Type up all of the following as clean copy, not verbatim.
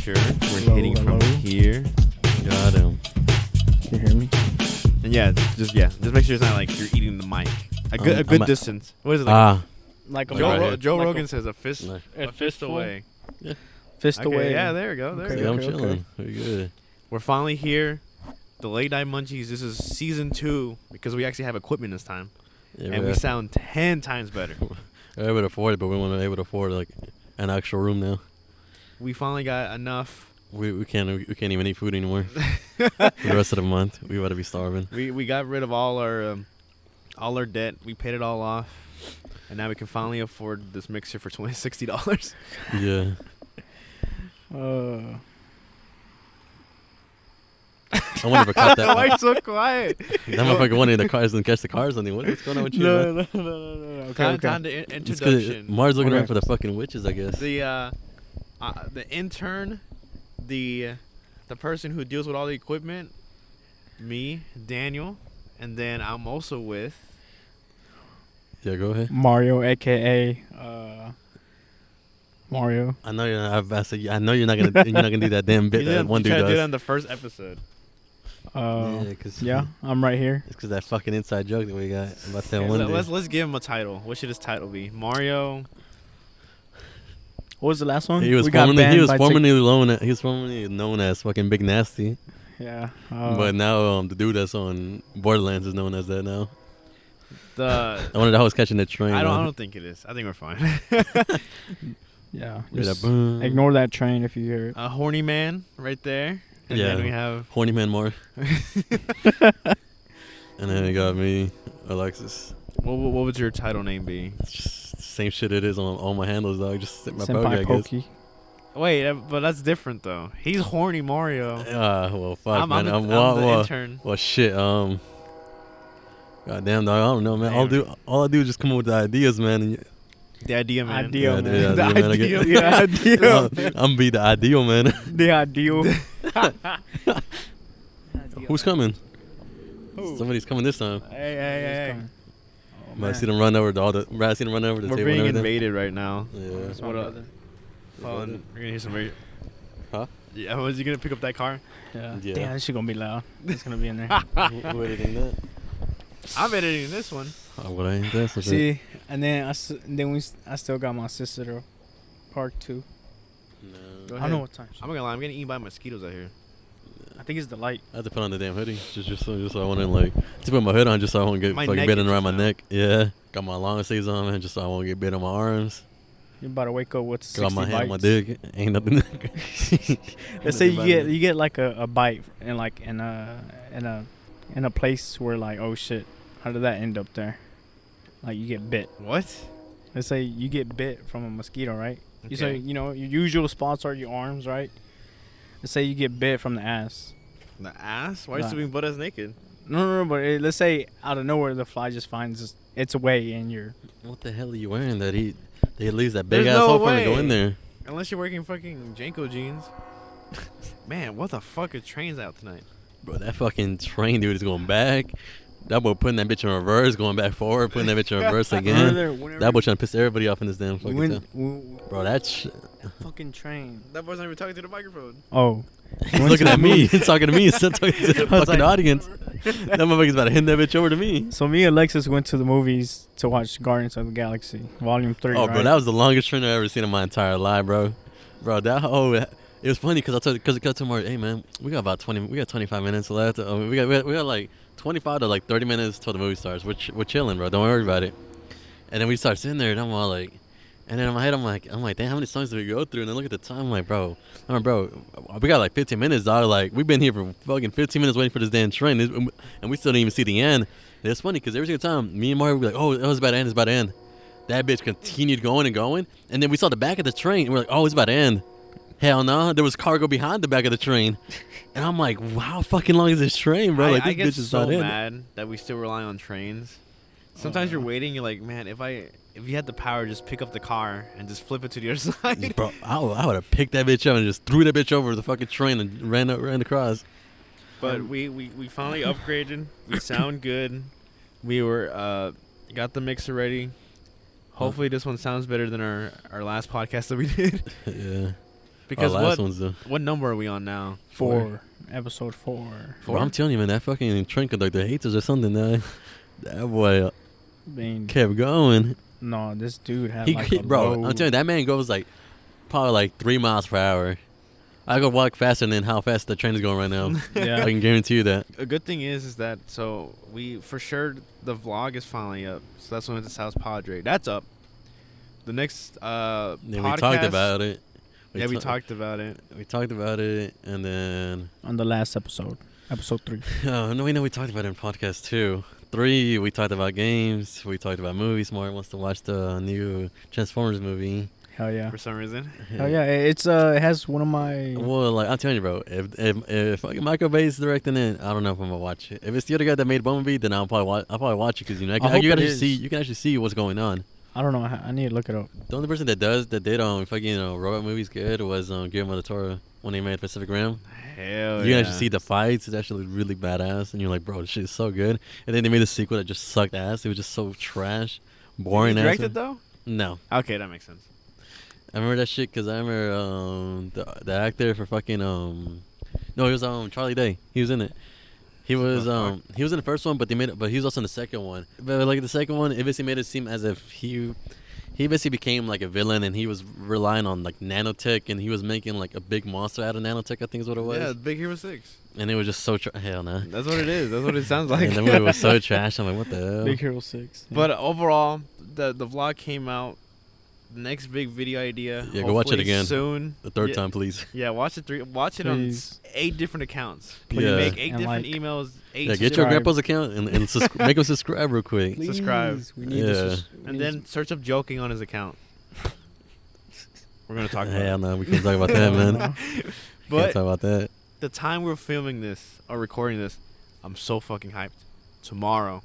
sure we're hitting from here. Got him. Can you hear me? And just make sure it's not like you're eating the mic. A good distance. What is it? Like a Joe like Rogan says a fist away. Yeah. Fist away. Yeah, there we go. I'm chilling. Very good. We're finally here. The Late Night Munchies. This is season 2 because we actually have equipment this time, and we sound 10 times better. We're able to afford it, but we weren't able to afford like an actual room now. We finally got enough. We can't even eat food anymore for the rest of the month. We about to be starving. We got rid of all our debt. We paid it all off, and now we can finally afford this mixer for $60. Yeah. I wonder if I caught that. Why you so quiet? That motherfucker wanted the cars and catch the cars on you. What's going on with you? No. Okay. Time to introduction. Mars looking around for the fucking witches, I guess. The intern, the person who deals with all the equipment, me, Daniel, and then I'm also with. Yeah, go ahead. Mario, aka Mario. I know you're not. I know you're not gonna do that damn bit that one dude does. I did on the first episode. Yeah, I'm right here. It's because that fucking inside joke that we got about that one dude. Let's give him a title. What should his title be? Mario. What was the last one? He was formerly known as fucking Big Nasty. Yeah. But now the dude that's on Borderlands is known as that now. I wonder how I was catching that train. I don't think it is. I think we're fine. Yeah. Just ignore that train if you hear it. A horny man right there. And then we have horny man more. And then we got me, Alexis. What would your title name be? Same shit it is on all my handles, dog. Just SenpaiPoky. Wait, but that's different though. He's horny Mario. Well, fuck, man. I'm the intern. Well, shit. Goddamn, dog. I don't know, man. All I do is just come up with the ideas, man. The idea, man. The idea, man. I'm be the ideal, man. The ideal. Who's coming? Who? Somebody's coming this time. Hey. Oh, I see them run over the table. We're being invaded right now. Yeah. What up? Hold on. We're gonna hear some radio. Huh? Yeah. Was you gonna pick up that car? Yeah. Damn, this shit gonna be loud. It's gonna be in there. Who editing that? I'm editing this one. What I ain't that? See, and then I still got my sister to part 2. No. I don't know what time. I'm not gonna lie. I'm getting eaten by mosquitoes out here. I think it's the light. I have to put on the damn hoodie just so I wouldn't to put my hood on just so I won't get fucking bitten around my neck. Yeah. Got my long sleeves on, man, just so I won't get bit on my arms. You about to wake up with 60 got my hand on my bites. dick. Ain't nothing. Let's say you get like a bite and like in a place where like, oh shit, how did that end up there? Like you get bit. What? Let's say you get bit from a mosquito, right? Okay. You say your usual spots are your arms, right? Let's say you get bit from the ass. The ass? Why are you still being butt ass naked? No, but let's say out of nowhere the fly just finds its way in your. What the hell are you wearing that they leaves that big ass hole for to go in there? Unless you're wearing fucking Janko jeans. Man, what the fuck is trains out tonight? Bro, that fucking train dude is going back. That boy putting that bitch in reverse, going back forward, putting that bitch in reverse again. That boy trying to piss everybody off in this damn fucking town. Bro, that's fucking train. That boy's not even talking to the microphone. Oh. He's looking at me. He's talking to me instead of talking to the fucking audience. That motherfucker's about to hand that bitch over to me. So me and Alexis went to the movies to watch Guardians of the Galaxy, Volume 3, Oh, right? bro, that was the longest train I've ever seen in my entire life, bro. Bro, it was funny because I told Mario, hey, man, we got 25 minutes left. We got like 25 to like 30 minutes till the movie starts. We're chilling, bro. Don't worry about it. And then we start sitting there, and I'm all like, and then in my head, I'm like, damn, how many songs did we go through? And then look at the time, I'm like, bro, we got like 15 minutes, dog. Like, we've been here for fucking 15 minutes waiting for this damn train, and we still didn't even see the end. And it's funny because every single time, me and Mario would be like, oh, it was about to end, it's about to end. That bitch continued going and going, and then we saw the back of the train, and we're like, oh, it's about to end. Hell no, there was cargo behind the back of the train. And I'm like, wow, how fucking long is this train, bro? Like, I this get bitch is so not in. mad that we still rely on trains. Sometimes you're waiting, you're like, man, if you had the power, just pick up the car and just flip it to the other side. Bro, I would have picked that bitch up and just threw that bitch over the fucking train and ran across. But we finally upgraded. We sound good. We were got the mixer ready. Hopefully this one sounds better than our last podcast that we did. Yeah. Because last one's the. what number are we on now? 4. Episode 4. Bro, I'm telling you, man, that fucking train conductor hates us or something. That boy Being, kept going. no, this dude had Bro, I'm telling you, that man goes like probably like 3 miles per hour. I go walk faster than how fast the train is going right now. Yeah. I can guarantee you that. A good thing is that so we for sure the vlog is finally up. So that's when it's House Padre. That's up. The next Yeah, podcast, we talked about it. we talked about it. We talked about it, and then on the last episode. Episode 3. oh no, we know we talked about it in podcast 2. 3, we talked about games. We talked about movies. Mark wants to watch the new Transformers movie. Hell yeah. For some reason. Hell yeah. It has one of my. Well, like I'm telling you, bro, if fucking Michael Bay's directing it, I don't know if I'm gonna watch it. If it's the other guy that made Bumblebee, then I'll probably watch it because you know I hope you it can is. actually see what's going on. I don't know. I need to look it up. The only person that did fucking robot movies good was Guillermo del Toro when he made Pacific Rim. Hell You can actually see the fights. It's actually really badass, and you're like, bro, this shit is so good. And then they made a sequel that just sucked ass. It was just so trash, boring. Did he direct ass. it though? No, Okay, that makes sense. I remember that shit because I remember the actor for fucking no, he was Charlie Day. He was in it. He was he was in the first one, but he was also in the second one. But like the second one, it basically made it seem as if he basically became like a villain, and he was relying on like nanotech, and he was making like a big monster out of nanotech. I think is what it was. Yeah, Big Hero 6. And it was just so hell no. That's what it is. That's what it sounds like. And the movie was so trash. I'm like, what the hell? Big Hero 6. Yeah. But overall, the vlog came out. The next big video idea. Yeah, go watch it hopefully again. soon. The third time, please. Yeah, watch it Please. on 8 different accounts. Yeah. Make 8 And different like- emails. 8 Yeah, get your grandpa's account and make him subscribe real quick. Please, subscribe. We need Yeah. to and then search up joking on his account. We're gonna talk about Hell it. no, we can't talk about that, man. Can't But talk about that. the time we're filming this or recording this, I'm so fucking hyped. Tomorrow,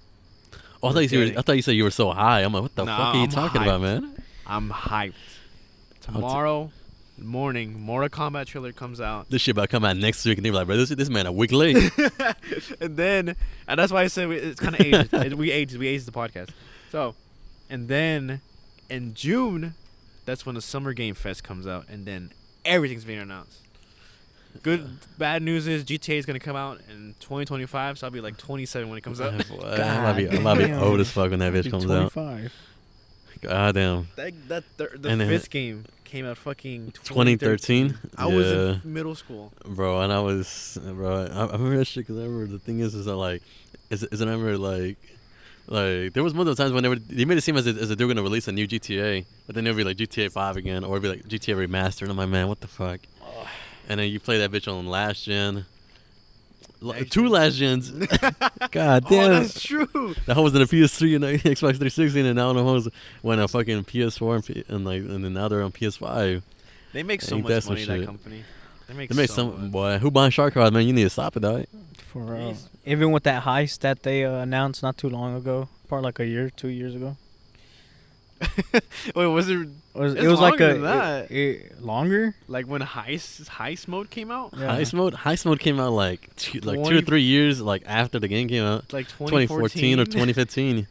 Oh, I thought you said you were so high. I'm like, what the Nah, fuck are you I'm talking hyped. about, man? I'm hyped. Tomorrow morning, Mortal Kombat trailer comes out. This shit about to come out next week, and they're like, bro, this man a week late. And that's why I said it's kind of aged. we aged the podcast. So, and then in June, that's when the Summer Game Fest comes out, and then everything's being announced. Bad news is GTA is gonna come out in 2025, so I'll be like 27 when it comes out. I might be damn. old as fuck when that bitch comes out. 25. God damn. the And then- fifth game came out fucking 2013? I was Yeah. in middle school. Bro, and I remember that shit because I remember the thing is that like, I remember like there was multiple times when they made it seem as if they were gonna release a new GTA, but then it'll be like GTA 5 again, or it'll be like GTA Remastered, and I'm like, man, what the fuck? And then you play that bitch on last gen. Next 2 gen. last gens. God Oh, damn. that's true. That one was in a PS3 and a Xbox 360, and now the one went a fucking PS4 and then now they're on PS5. They make so Ain't much that some money. That shit? company. They make They make so some much. boy. Who buying shark cards, man? You need to stop it, dog. For Please. even with that heist that they announced not too long ago, probably like 2 years ago. Wait, was it It It's was like longer than that. longer. like when heist mode came out? Yeah. Heist mode came out like 2 or 3 years like after the game came out, Like 2014 or 2015.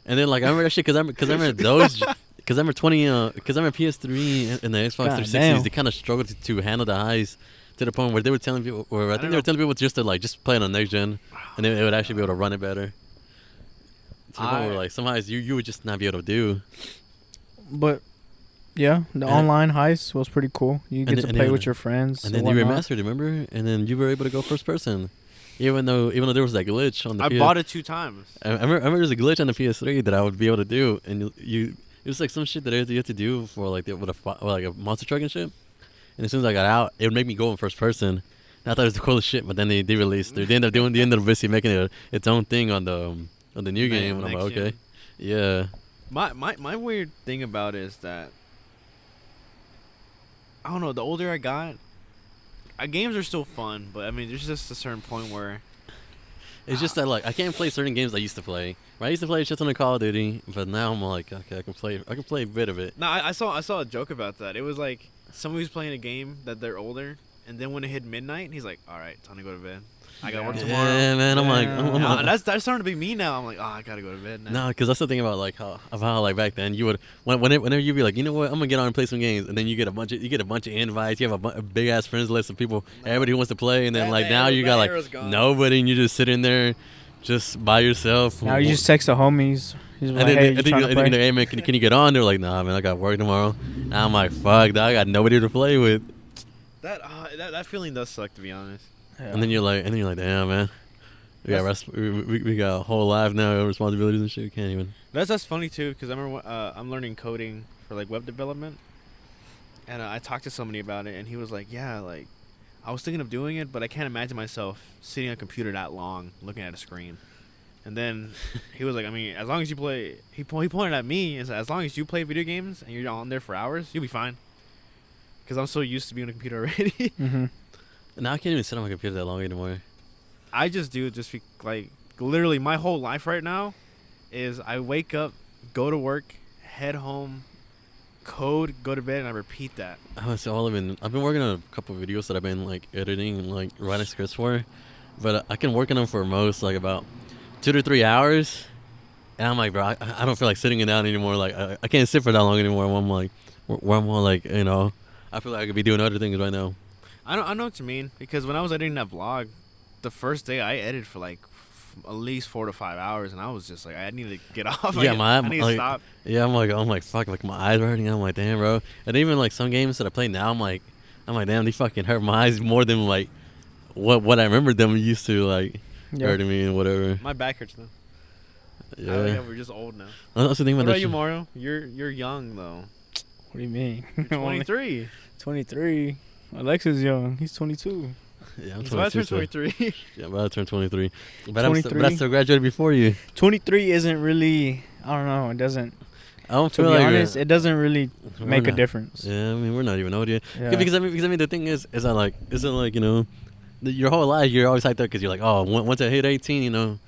And then like I remember that shit because I remember those because I remember PS3 and the Xbox God 360s. damn. They kind of struggled to handle the heist to the point where they were telling people, or I think don't they were know. telling people just to like just play it on next gen, and they would actually be able to run it better. To the point where like some heists you would just not be able to do. But yeah, the And- online heist was pretty cool. You get and to then- play and with then- your friends. And then you remastered, remember? And then you were able to go first person, even though there was that glitch on the. I PS bought it 2 times. I remember there was a glitch on the PS3 that I would be able to do, and you it was like some shit that you had to do for like with a monster truck and shit. And as soon as I got out, it would make me go in first person. And I thought it was the coolest shit, but then they released it. They ended up doing basically making it its own thing on the new game, and I'm like, Next okay, gen. yeah. My weird thing about it is that I don't know. The older I got, games are still fun, but I mean, there's just a certain point where It's just that like I can't play certain games I used to play. I used to play shit on the Call of Duty, but now I'm like, okay, I can play a bit of it. No, I saw a joke about that. It was like somebody was playing a game that they're older, and then when it hit midnight, he's like, "All right, time to go to bed." I gotta work Yeah. tomorrow. Yeah, man. I'm like, Yeah. That's starting to be me now. I'm like, oh, I gotta go to bed now. no, because that's the thing about like how like back then you would whenever you'd be like, you know what, I'm gonna get on and play some games, and then you get a bunch of invites, you have a big ass friends list of people, everybody who wants to play, and then That- like that now era- you that got like era's gone. nobody, and you just sitting there, just by yourself. Now you just text the homies. He's and like, then, hey, and you then trying you to know, play? hey man, can you get on? They're like, nah man, I got work tomorrow. Now I'm like, fuck, dog, I got nobody to play with. That feeling does suck, to be honest. Yeah. And then you're like, damn man, we got a whole life now, responsibilities and shit. We can't even. That's funny too, because I remember I'm learning coding for like web development, and I talked to somebody about it, and he was like, yeah, like I was thinking of doing it, but I can't imagine myself sitting on a computer that long looking at a screen. And then he was like, I mean, as long as you play, he pointed at me and said, as long as you play video games and you're on there for hours, you'll be fine. Because I'm so used to being on a computer already. Mm-hmm. Now I can't even sit on my computer that long anymore. I just do it like literally my whole life right now is I wake up, go to work, head home, code, go to bed, and I repeat that. I've been working on a couple of videos that I've been like editing and like writing scripts for, but I can work on them for most like about 2 to 3 hours, and I'm like, bro, I don't feel like sitting it down anymore. Like I can't sit for that long anymore. Where I'm more like, you know, I feel like I could be doing other things right now. I know what you mean, because when I was editing that vlog, the first day I edited for like at least 4 to 5 hours, and I was just like, I need to get off. Yeah, I need to stop. Yeah, I'm like, fuck, like my eyes are hurting. I'm like, damn, bro. And even like some games that I play now, I'm like, damn, they fucking hurt my eyes more than like what I remember them used to like hurting me and whatever. My back hurts now. Yeah. We're just old now. I was thinking What about about that you, shit. Mario? You're young though. What do you mean? You're 23. 23. Alexis is young. He's 22. Yeah, I'm He's about to 22. turn 23. Yeah, I'm about to turn 23. But 23? I still graduated before you. 23 isn't really. I don't know. It doesn't. I don't To feel be like honest, it doesn't really we're make a not- difference. Yeah, I mean, we're not even old yet. Yeah. Yeah, because I mean, the thing is that like, isn't like, you know, your whole life you're always hyped up because you're like, oh, once I hit 18, you know,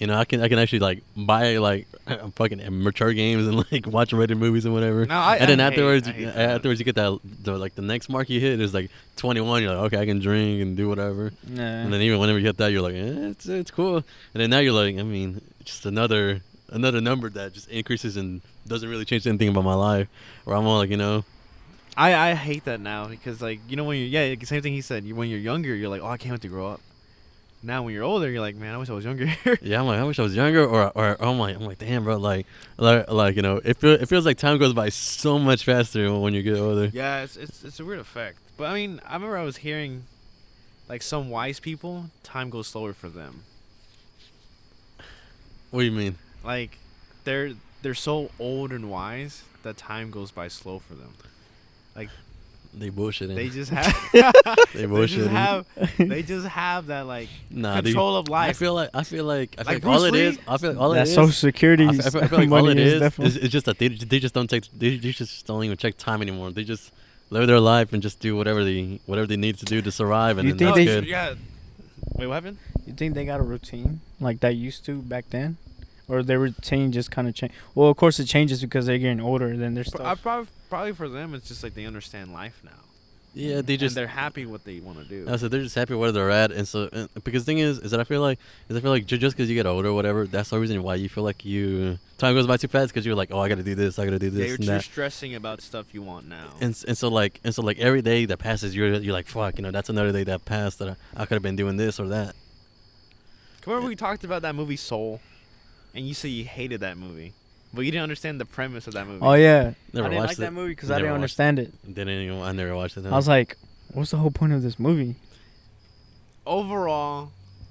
I can actually like buy like fucking mature games and like watch rated movies and whatever. No, and then I afterwards, hate that. afterwards you get the next mark you hit is like 21. You're like, okay, I can drink and do whatever. Nah. And then even whenever you hit that, you're like, it's cool. And then now you're like, I mean, just another number that just increases and doesn't really change anything about my life. Where I'm all like, you know, I hate that now because like when you're same thing he said. When you're younger, you're like, oh, I can't wait to grow up. Now when you're older, you're like, man, I wish I was younger. yeah, I'm like, I wish I was younger, or I'm like, damn, bro, like you know, it feels like time goes by so much faster when you get older. Yeah, it's a weird effect. But I mean, I remember I was hearing like some wise people, time goes slower for them. What do you mean? Like they're so old and wise that time goes by slow for them. Like They bullshitting. they just have They bullshitting. they just have that like Nah, control of life. I feel like Like all Bruce it is. Lee? I feel like all it That is. Social Security I feel like all money it is is definitely. is just that they just don't take. They just don't even check time anymore. They just live their life and just do whatever they need to do to survive. And You then think that's they good. Yeah. Wait, what happened? You think they got a routine like that used to back then? Or their routine just kind of changed? Well, of course it changes because they're getting older. Then their stuff. Probably for them, it's just like they understand life now. Yeah, they just. and they're happy what they want to do. So they're just happy where they're at, and so because the thing is that I feel like just because you get older or whatever, that's the reason why you feel like time goes by too fast because you're like, oh, I gotta do this, Yeah, and you're that. stressing about stuff you want now. And so every day that passes, you're like, fuck, you know, that's another day that passed that I could have been doing this or that. Remember we talked about that movie Soul, and you said you hated that movie, but you didn't understand the premise of that movie. Oh yeah, Never I didn't watched like that it. movie because I Never didn't watched understand it. I never watched it. I was like, what's the whole point of this movie? Overall,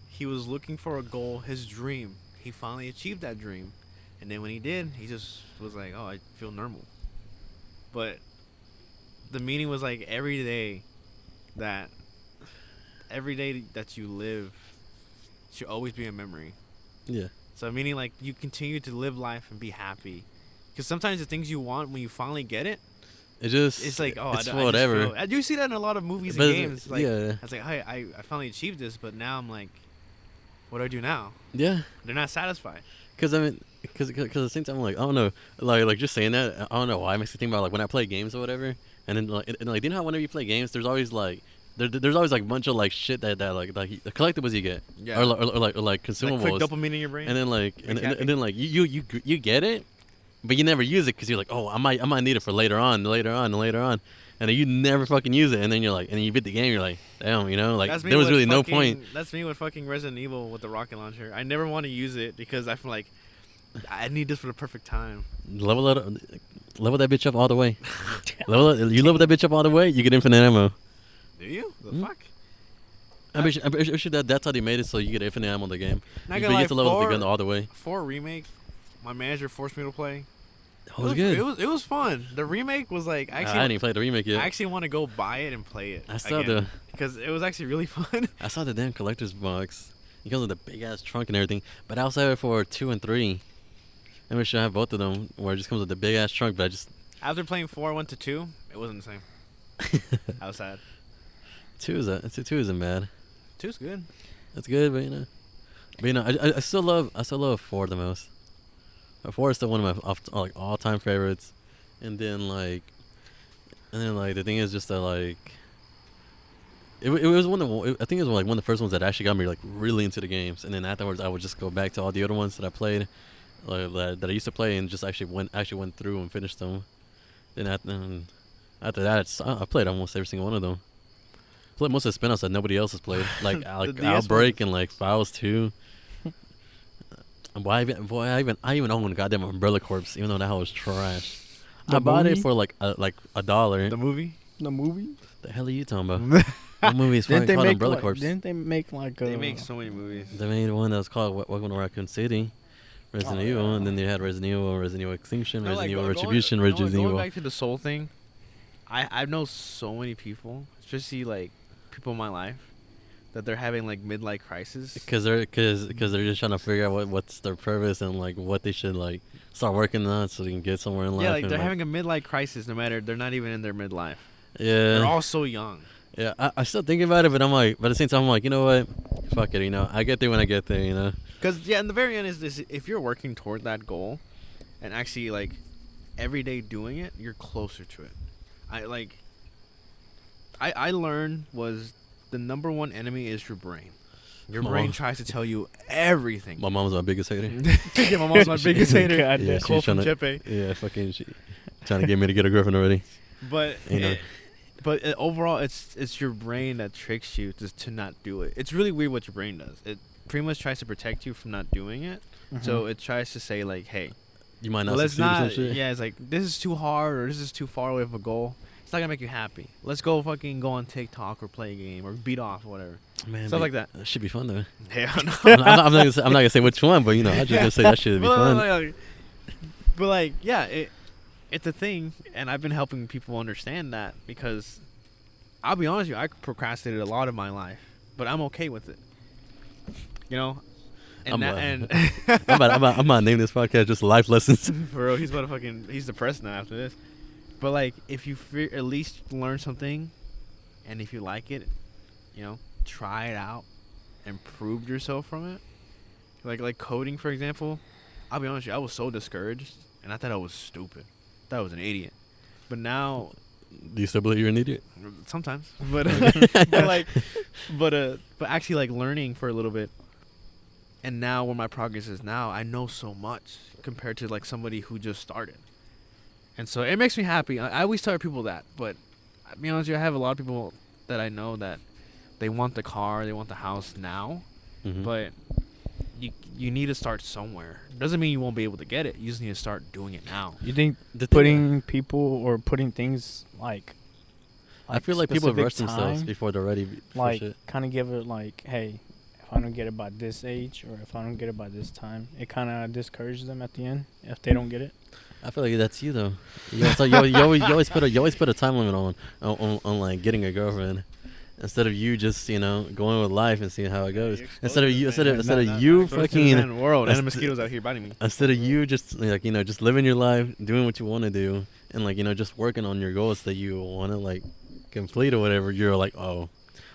he was looking for a goal, his dream. He finally achieved that dream, and then when he did, he just was like, "Oh, I feel normal." But the meaning was like every day that you live should always be a memory. yeah. So meaning like you continue to live life and be happy, because sometimes the things you want when you finally get it, it's like, oh, it's I just whatever. feel- I do see that in a lot of movies But and it's- games. Like, yeah. it's like, hey, I finally achieved this, but now I'm like, what do I do now? Yeah. They're not satisfied. Because I mean, because at the same time, I'm like, I don't know, like just saying that, I don't know why it makes me think about like when I play games or whatever, and then like, you know how whenever you play games, there's always like there's always like a bunch of like shit that like the collectibles you get, Yeah. or like consumables, Like quick dopamine in your brain. and then like Exactly. and then like you get it, but you never use it because you're like, oh, I might need it for later on, and then you never fucking use it, and then you're like, and then you beat the game, you're like, damn, like That's me there was with really no fucking- point. That's me with fucking Resident Evil with the rocket launcher. I never want to use it because I feel like I need this for the perfect time. Level that bitch up all the way. You level that bitch up all the way, you get infinite ammo. Do you? The Hmm? fuck? I'm pretty sure that's how they made it, so you get infinite ammo in the game. Not You gonna get lie, to level the gun all the way. 4 remake, my manager forced me to play. That was good. It was fun. The remake was like I actually. didn't even play the remake yet. I actually want to go buy it and play it. I saw because it was actually really fun. I saw the damn collector's box. It comes with a big ass trunk and everything. But I also have it for 2 and 3. I wish I have both of them, where it just comes with a big ass trunk. But I just After playing 4, I went to 2. It wasn't the same. I was sad. 2 isn't bad. 2's good. That's good, but I still love 4 the most. 4 is still one of my like all time favorites. And then the thing is just that like. It was I think it was like one of the first ones that actually got me like really into the games, and then afterwards I would just go back to all the other ones that I played, that I used to play, and just actually went through and finished them. Then after that, I played almost every single one of them. I played most of the spin-offs that nobody else has played, like Outbreak and like Files 2. I even own a goddamn Umbrella Corps, even though that hell was trash. The I bought movie? it for like $1. The movie? The movie? The hell are you talking about? That movie is fucking called Umbrella Corps. Didn't they make like a... They make so many movies. They made one that was called Welcome to Raccoon City, Resident Oh, Evil, yeah. and then they had Resident Evil Extinction, No, Resident like, Evil going- Retribution, going- Resident Going Evil. back to the soul thing, I know so many people, especially like people in my life, that they're having like midlife crisis. Because they're just trying to figure out what's their purpose and like what they should like start working on so they can get somewhere in life. Yeah, like and, they're having a midlife crisis. No matter, they're not even in their midlife. yeah. They're all so young. Yeah, I still think about it, but I'm like, but at the same time, I'm like, you know what? Fuck it, I get there when I get there, Because in the very end is this: if you're working toward that goal, and actually like every day doing it, you're closer to it. I learned was the number one enemy is your brain. Your My brain mom- tries to tell you everything. My mom's my biggest hater. Yeah, my mom's my biggest hater. God Yeah, damn. she's Quote from trying to, Chepe. yeah, fucking, she trying to get me to get a girlfriend already. But You know. overall, it's your brain that tricks you to not do it. It's really weird what your brain does. It pretty much tries to protect you from not doing it. So it tries to say like, hey, You might not let's succeed or some not. shit. Yeah, it's like this is too hard or this is too far away of a goal. It's not gonna make you happy. Let's go fucking go on TikTok or play a game or beat off or whatever. Man, Stuff like that. That should be fun though. Yeah, no. I'm not gonna say which one, but I'm just gonna say that should be fun. But like, yeah, it's a thing, and I've been helping people understand that because I'll be honest with you, I procrastinated a lot of my life, but I'm okay with it. And I'm about to name this podcast just life lessons. for real, he's depressed now after this. But like, if you at least learn something, and if you like it, try it out and prove yourself from it. Like coding, for example. I'll be honest with you, I was so discouraged, and I thought I was stupid. I thought I was an idiot. But now, Do you still believe you're an idiot? sometimes, but actually like learning for a little bit, and now where my progress is now, I know so much compared to like somebody who just started, and so it makes me happy. I always tell people that, but I'll be honest with you, I have a lot of people that I know that they want the car, they want the house now, Mhm. but you need to start somewhere. Doesn't mean you won't be able to get it. You just need to start doing it now. You think The thing- putting people or putting things like I feel like people specific rush themselves time, before they're ready for like shit. kind of give it like, hey, if I don't get it by this age or if I don't get it by this time, it kind of discourages them at the end if they don't get it. I feel like that's you though. You always put a time limit on like getting a girlfriend, instead of you just going with life and seeing how it goes. Instead of you fucking world and that's the mosquitoes out here biting me. instead of you just like just living your life, doing what you want to do, and like just working on your goals that you want to like complete or whatever. You're like, oh,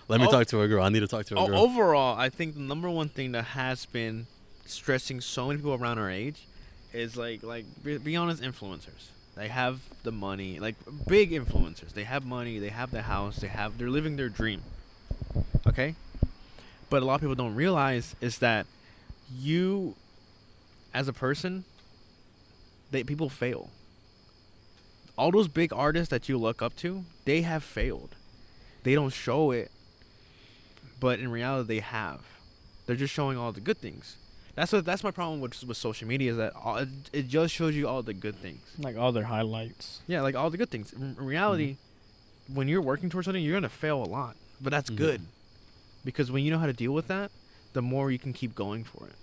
let me talk to a girl. I need to talk to a girl. Overall, I think the number one thing that has been stressing so many people around our age is like be honest, influencers. They have the money, like big influencers. They have money. They have the house. They're living their dream. Okay, but a lot of people don't realize is that you, as a person, people fail. All those big artists that you look up to, they have failed. They don't show it, but in reality, they have. They're just showing all the good things. That's my problem with social media is that it just shows you all the good things. Like all their highlights. Yeah, like all the good things. In reality, when you're working towards something, you're gonna fail a lot, but that's good, because when you know how to deal with that, the more you can keep going for it.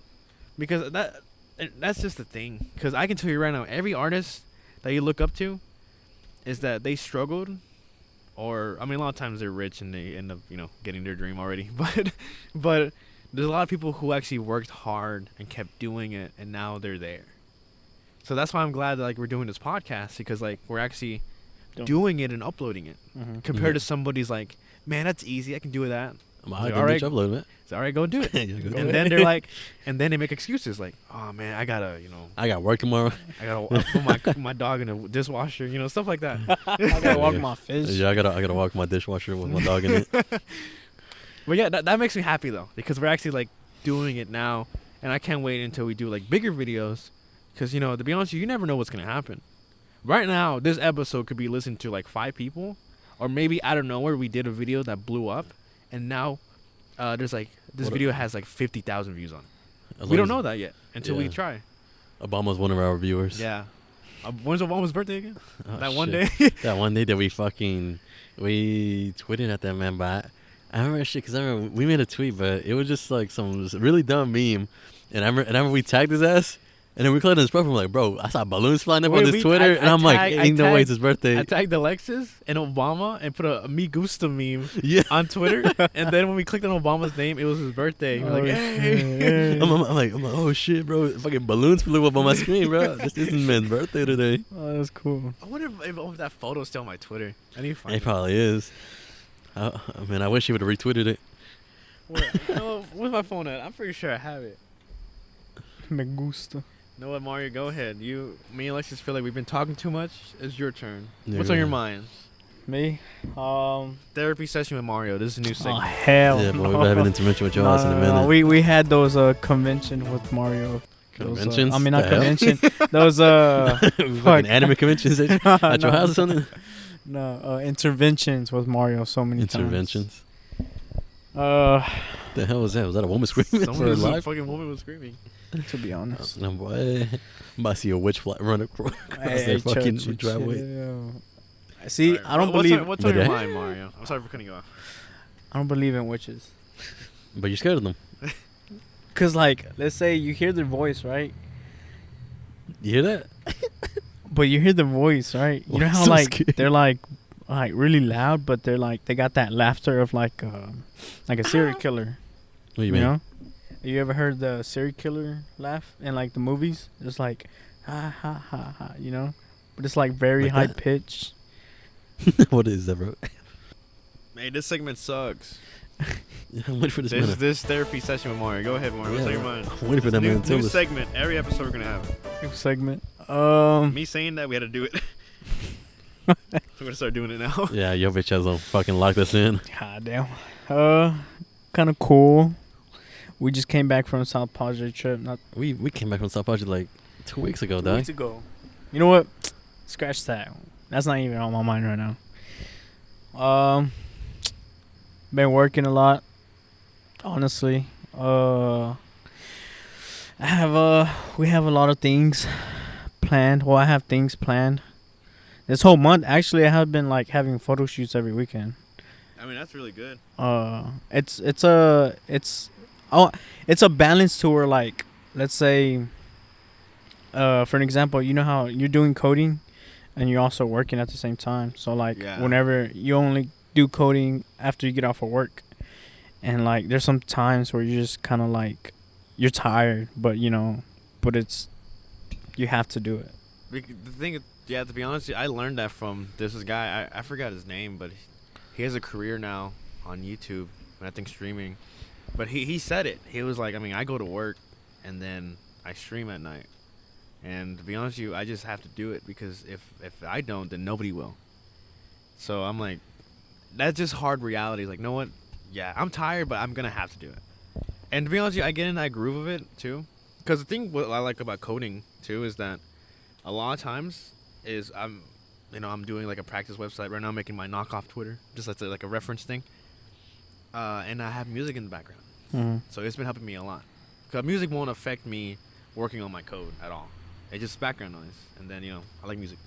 Because that's just the thing. Because I can tell you right now, every artist that you look up to, is that they struggled, or I mean, a lot of times they're rich and they end up getting their dream already, but there's a lot of people who actually worked hard and kept doing it, and now they're there. So that's why I'm glad that like we're doing this podcast, because like we're actually doing it and uploading it, compared to somebody's like, man, that's easy, I can do that. All right, upload it. It's all right, go do it. And then they're like, and then they make excuses like, oh man, I got work tomorrow. I gotta put my dog in a dishwasher, stuff like that. I gotta walk my fish. Yeah, I gotta walk my dishwasher with my dog in it. But yeah, that makes me happy though, because we're actually like doing it now, and I can't wait until we do like bigger videos, because to be honest with you, you never know what's gonna happen. Right now, this episode could be listened to like 5 people, or maybe out of nowhere we did a video that blew up, and now there's like this video has like 50,000 views on it. We don't know that yet until we try. Obama's one of our viewers. Yeah. When's Obama's birthday again? Oh, that one day. That one day that we tweeted at that man, but I remember shit because I remember we made a tweet, but it was just like some really dumb meme, and I remember we tagged his ass, and then we clicked on his profile. I'm like, bro, I saw balloons flying up on his Twitter, and I'm like, ain't no way it's his birthday. I tagged Alexis and Obama and put a Me Gusta meme on Twitter, and then when we clicked on Obama's name, it was his birthday. We're like, hey. I'm like, oh shit, bro, fucking balloons flew up on my screen, bro. This isn't man's birthday today. Oh, that's cool. I wonder if that photo's still on my Twitter. I need to find it. It probably is. I mean, I wish he would have retweeted it. Where's my phone at? I'm pretty sure I have it. Me gusta. You know what, Mario? Go ahead. Me and Alexis feel like we've been talking too much. It's your turn. Yeah, What's on your mind? Me? Therapy session with Mario. This is a new segment. Oh, hell yeah, no. boy, we'll have an intervention with your ass in a minute. No, we had those convention with Mario. Conventions? I mean, not convention. Those fucking anime conventions at your house or something? No, interventions with Mario so many Interventions? times. The hell was that? Was that a woman screaming? Some fucking woman was screaming. To be honest. No, boy. I'm about to see a witch run across their fucking driveway. See, Right. I don't believe... What's on your mind, Mario? I'm sorry for cutting you off. I don't believe in witches. But you're scared of them. Because, like, let's say you hear their voice, right? You hear that? But you hear the voice, right? You know how So like scary. they're like really loud, but they're like they got that laughter of like a serial killer. What do you mean? Know? You ever heard the serial killer laugh in like the movies? It's like ha ha ha ha, but it's like very Like high that? pitched. What is that, bro? Hey, this segment sucks. I'm waiting for this minute. This therapy session with Mario. Go ahead, Mario. What's on your mind? I'm waiting for that man to tell New us. segment. Every episode we're gonna have. New segment. Me saying that we had to do it. So we're gonna start doing it now. Yeah, your bitch has fucking locked us in. God damn. Kind of cool. We just came back from South Padre trip. Not We came back from South Padre like 2 weeks ago, 2 dog. weeks ago. You know what? Scratch that. That's not even on my mind right now. Been working a lot. Honestly. We have a lot of things planned. Well, I have things planned. This whole month, actually, I have been like having photo shoots every weekend. I mean, that's really good. It's a balance to where, like, let's say, for an example, you know how you're doing coding and you're also working at the same time. So like whenever you only do coding after you get off of work, and like there's some times where you're just kind of like you're tired, but it's you have to do it. The thing, to be honest, I learned that from this guy. I forgot his name, but he has a career now on YouTube and I think streaming. But he said it. He was like, I mean, I go to work and then I stream at night. And to be honest with you, I just have to do it because if I don't, then nobody will. So I'm like, that's just hard reality. Like, you know what? Yeah, I'm tired, but I'm gonna have to do it. And to be honest with you, I get in that groove of it too. Because the thing what I like about coding too is that a lot of times is I'm doing like a practice website right now, making my knockoff Twitter, just like a reference thing. And I have music in the background, so it's been helping me a lot. Because music won't affect me working on my code at all. It's just background noise, and then I like music.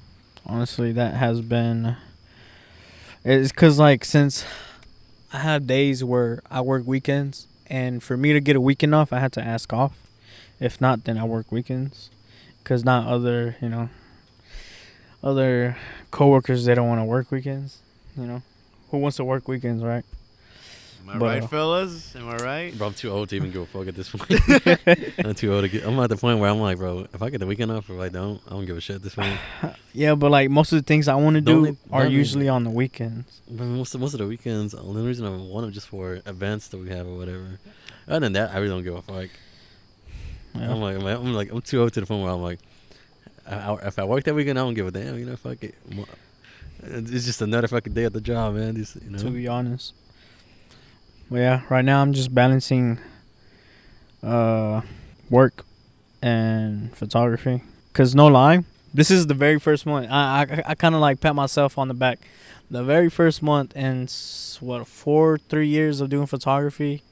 Honestly, that has been. It's because like since I have days where I work weekends, and for me to get a weekend off, I had to ask off. If not, then I work weekends. Because not other coworkers, they don't want to work weekends. Who wants to work weekends, right? Am I right, fellas? Am I right? Bro, I'm too old to even give a fuck at this point. I'm too old to get. I'm at the point where I'm like, bro, if I get the weekend off, or if I don't give a shit at this point. Yeah, but like most of the things I want to do are usually on the weekends. But most of the weekends, the only reason I want them just for events that we have or whatever. Other than that, I really don't give a fuck. Yeah. I'm too old to the point where I'm like, if I work that weekend, I don't give a damn. Fuck it. It's just another fucking day at the job, man. To be honest. But yeah, right now I'm just balancing work and photography. Cause no lie, this is the very first month. I kind of like pat myself on the back. The very first month in 3 years of doing photography,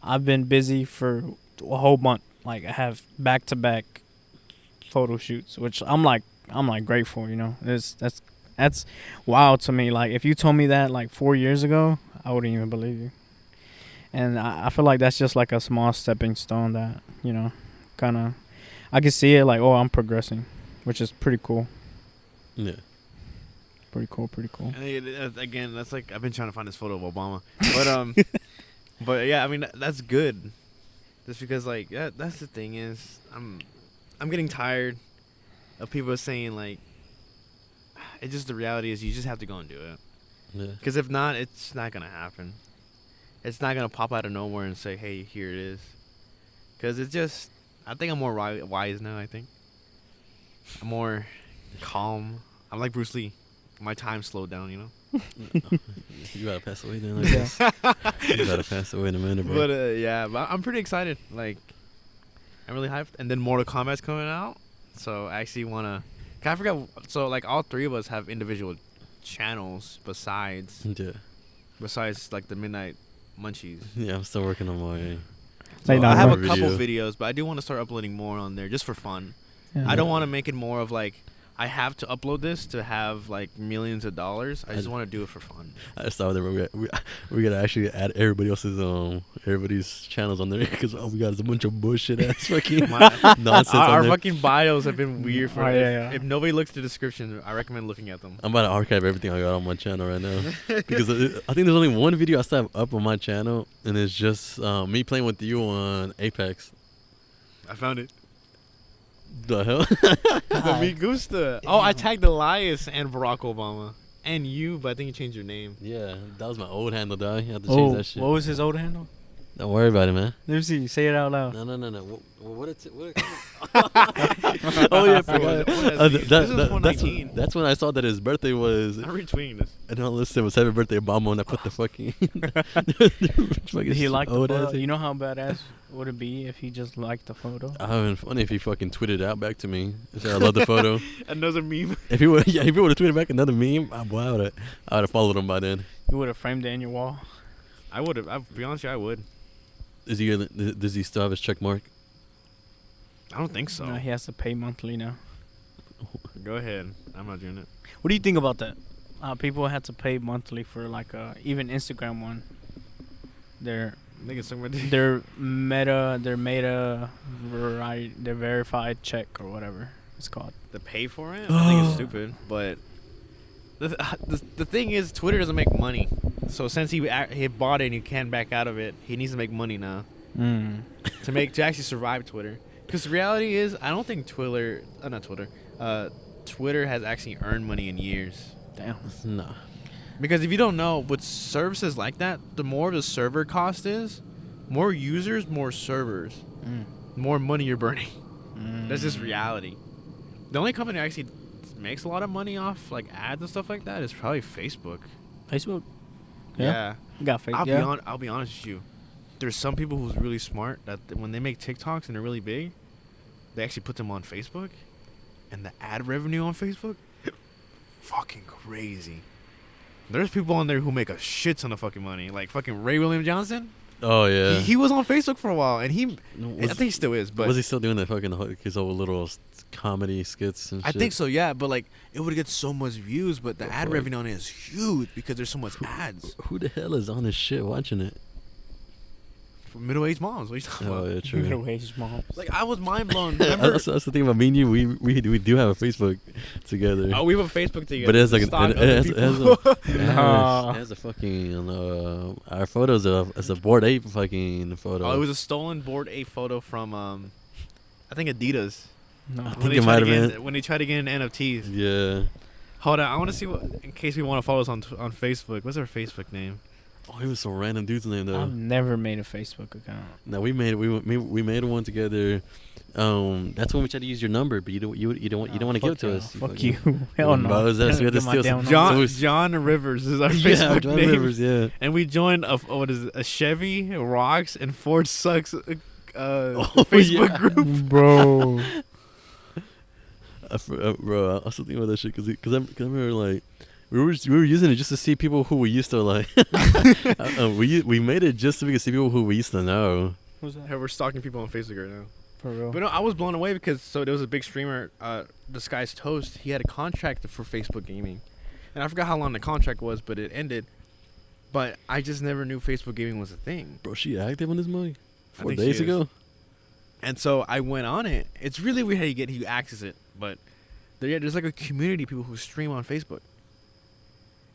I've been busy for a whole month. Like I have back-to-back photo shoots, which I'm like grateful. That's wild to me. Like if you told me that like 4 years ago, I wouldn't even believe you. And I feel like that's just like a small stepping stone that, kind of, I can see it like, oh, I'm progressing, which is pretty cool. Yeah. Pretty cool. And again, that's like, I've been trying to find this photo of Obama. But yeah, I mean, that's good. Just because like, that's the thing is, I'm getting tired of people saying like, it's just the reality is you just have to go and do it. Yeah. Because if not, it's not going to happen. It's not going to pop out of nowhere and say, hey, here it is. Because it's just, I think I'm more wise now, I think. I'm more calm. I'm like Bruce Lee. My time slowed down, You gotta pass away then, I guess. You gotta pass away in a minute, bro. But yeah, but I'm pretty excited. Like, I'm really hyped. And then Mortal Kombat's coming out. So I actually want to, I forgot, so like all three of us have individual channels besides like the Midnight Munchies. Yeah, I'm still working on my. So I have a couple videos, but I do want to start uploading more on there just for fun. Yeah. I don't want to make it more of like I have to upload this to have like millions of dollars. I just want to do it for fun. I just thought that we gotta actually add everybody's channels on there because all we got is a bunch of bullshit ass fucking nonsense. Our fucking bios have been weird for if nobody looks at the description, I recommend looking at them. I'm about to archive everything I got on my channel right now because I think there's only one video I still have up on my channel, and it's just me playing with you on Apex. I found it. The hell? The Me Gusta. Oh, I tagged Elias and Barack Obama. And you, but I think you changed your name. Yeah, that was my old handle, dog. You have to change that shit. What was his old handle? Don't worry about it, man. Let me see. Say it out loud. No. What oh, yeah, I forgot. That's when I saw that his birthday was... I'm retweeting this. And all this was Happy Birthday Obama, and I put the fucking... He liked the photo. You know how badass would it be if he just liked the photo? It would have been funny if he fucking tweeted out back to me. Said, I love the photo. Another meme. If he would have tweeted back another meme, I would have followed him by then. You would have framed it in your wall? I would have. I'll be honest with you, I would. Does he still have his check mark? I don't think so. No, he has to pay monthly now. Go ahead. I'm not doing it. What do you think about that? People had to pay monthly for like even Instagram one. Their verified check or whatever it's called. To pay for it? I think it's stupid. But the thing is, Twitter doesn't make money. So since he bought it and he can't back out of it, he needs to make money now to actually survive Twitter. Because the reality is, I don't think Twitter has actually earned money in years. Damn. No. Because if you don't know, with services like that, the more the server cost is, more users, more servers, more money you're burning. That's just reality. The only company that actually makes a lot of money off like ads and stuff like that is probably Facebook. Facebook. Yeah. You got Facebook. I'll be honest with you. There's some people who's really smart that when they make TikToks and they're really big, they actually put them on Facebook, and the ad revenue on Facebook, fucking crazy. There's people on there who make a shit ton of fucking money, like fucking Ray William Johnson. Oh yeah. He was on Facebook for a while, and I think he still is. But was he still doing that fucking his old little comedy skits and shit? I think so, yeah. But like, it would get so much views, but the ad revenue on it is huge because there's so much ads. Who the hell is on this shit watching it? Middle-aged moms. What are you talking about? Oh yeah, true. Middle-aged moms. Like, I was mind blown. That's the thing about me and you. We do have a Facebook together. Oh, we have a Facebook together. But it has like it Nah. has a fucking our photos of it's a Bored Ape fucking photo. Oh, it was a stolen Bored Ape photo from I think Adidas. No. I think it might have been when they tried to get in NFTs. Yeah. Hold on, I want to see what in case we want to follow us on Facebook. What's our Facebook name? Oh, he was some random dude's name though. I've never made a Facebook account. No, we made one together. That's when we tried to use your number, but you don't want to give it to us. Fuck you. Hell no. We had to steal some. John Rivers is our Facebook John name. Rivers, yeah. And we joined a Chevy Rocks and Ford Sucks Facebook group, Bro. Bro, I still think about that shit because I remember like. We were using it just to see people who we used to like. We made it just so we could see people who we used to know. Who's that? Hey, we're stalking people on Facebook right now. For real. But no, I was blown away because there was a big streamer, Disguised Toast. He had a contract for Facebook Gaming, and I forgot how long the contract was, but it ended. But I just never knew Facebook Gaming was a thing. Bro, she active on this mug? 4 think days she ago. is. And so I went on it. It's really weird how you access it, but there's like a community of people who stream on Facebook.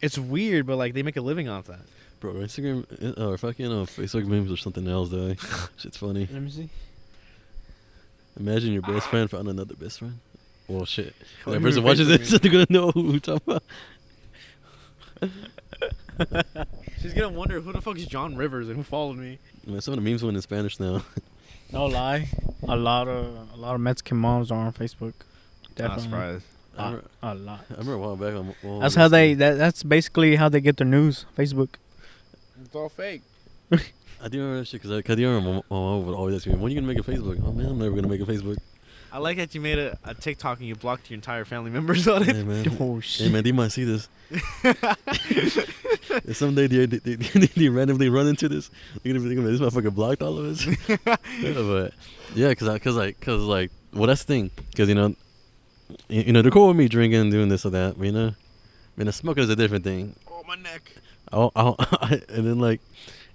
It's weird, but like they make a living off that. Bro, Instagram or fucking Facebook memes or something else, though. Shit's funny. Let me see. Imagine your best friend found another best friend. Well, shit. Oh, That you person mean watches Facebook this, they're gonna know who we're talking about. She's gonna wonder who the fuck is John Rivers and who followed me. Man, some of the memes went in Spanish now. No lie. A lot of Mexican moms are on Facebook. Definitely. Not surprised. A lot. I remember a while back. That's how that's basically how they get their news. Facebook. It's all fake. I do remember that shit because I do remember my mom would always ask me, when are you going to make a Facebook? Oh, man, I'm never going to make a Facebook. I like that you made a TikTok and you blocked your entire family members on it. Hey, man. Oh, shit. Hey, man, they might see this. If someday they randomly run into this, they're going to be this motherfucker blocked all of us. Yeah, but, yeah, because well, that's the thing. Because, they're cool with me drinking and doing this or that. But, smoking is a different thing. Oh, my neck. And then,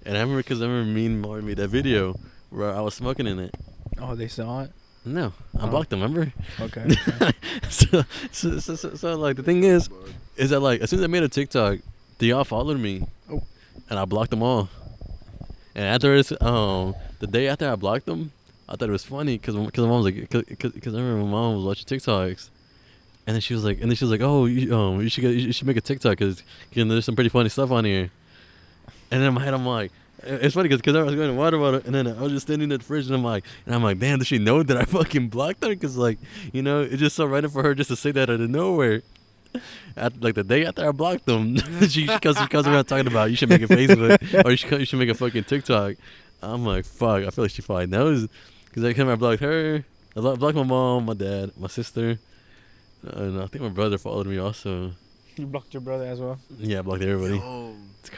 and I remember me and Martin made that video where I was smoking in it. Oh, they saw it? No, I blocked them, remember? Okay. so, the thing is that, as soon as I made a TikTok, they all followed me. Oh. And I blocked them all. And afterwards, the day after I blocked them, I thought it was funny because my mom was like, because I remember my mom was watching TikToks. And then she was like, oh, you should make a TikTok because there's some pretty funny stuff on here. And then in my head, I'm like, it's funny because I was going to water bottle, and then I was just standing at the fridge, and I'm like, damn, does she know that I fucking blocked her? Because it's just so random for her just to say that out of nowhere. The day after I blocked them, she comes around talking about you should make a Facebook or you should make a fucking TikTok. I'm like, fuck, I feel like she probably knows because I came and blocked her. I blocked my mom, my dad, my sister, and I think my brother followed me also. You blocked your brother as well? Yeah, I blocked everybody. Yo. To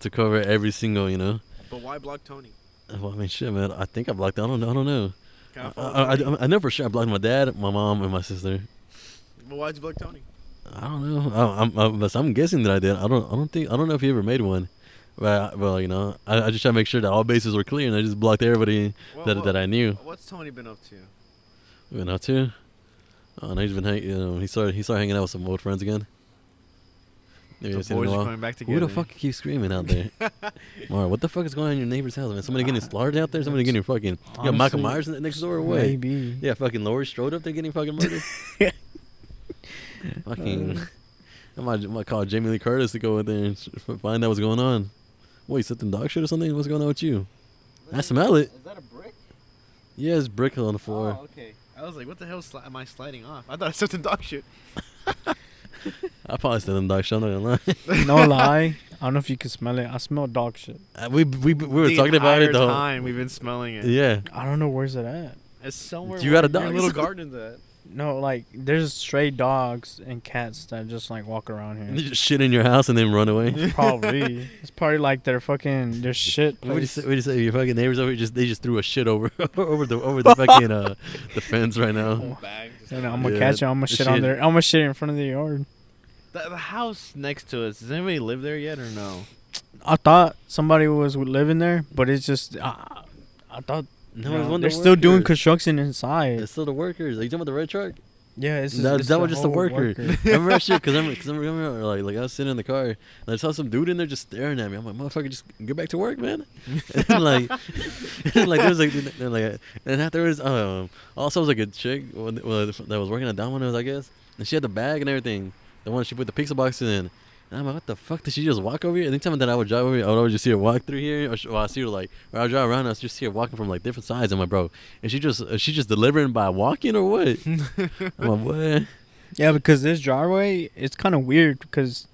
cover every single, But why block Tony? Well, I mean, shit, man. I think I blocked. I don't know. Can I follow Tony? I know for sure I blocked my dad, my mom, and my sister. But why'd you block Tony? I don't know. I'm guessing that I did. I don't know if he ever made one. But I just try to make sure that all bases were clear, and I just blocked everybody that I knew. What's Tony been up to? Been up to? Oh, no, he's been he started hanging out with some old friends again. The boys are coming back together. Who the fuck keeps screaming out there? Mara, what the fuck is going on in your neighbor's house, man? Somebody getting slaughtered out there? Somebody getting fucking... You got Michael Myers next door or what? Maybe. Yeah, fucking Laurie Strode up there getting fucking murdered. Fucking... I might call Jamie Lee Curtis to go in there and find out what's going on. What, you something dog shit or something? What's going on with you? I smell it. Is that a brick? Yeah, it's brick on the floor. Oh, okay. I was like, what the hell am I sliding off? I thought I stepped in dog shit. I probably still in dog shit. I'm not gonna lie. No lie. I don't know if you can smell it. I smell dog shit. We were talking about it the whole time. We've been smelling it. Yeah. I don't know where's it at. It's somewhere. You got a where dog? your little garden's at. No, like there's stray dogs and cats that just like walk around They here. just shit in your house and then run away. Probably. It's probably like their shit. What do you place. say? Your fucking neighbors over here they just threw a shit over the fucking the fence right now. And I'm gonna Yeah, catch it. I'm gonna the shit on shit. there. I'm gonna shit in front of the yard. The house next to us. Does anybody live there yet or no? I thought somebody was living there, but it's just I thought No, it's one of they're the still doing workers. construction inside. It's still the workers. Are you talking about the red truck? Yeah, it's That was just a whole worker. I remember that shit because I remember like I was sitting in the car and I saw some dude in there just staring at me. I'm like, motherfucker, just get back to work, man. And like there was and afterwards, also was like a chick that was working at Domino's, I guess, and she had the bag and everything, the one she put the pizza boxes in. And I'm like, what the fuck? Did she just walk over here? Anytime that I would drive over here, I would always just see her walk through here. Or I see her like, or I drive around, I just see her walking from like different sides. I'm like, bro, is she just delivering by walking or what? I'm like, what? Yeah, because this driveway, it's kind of weird because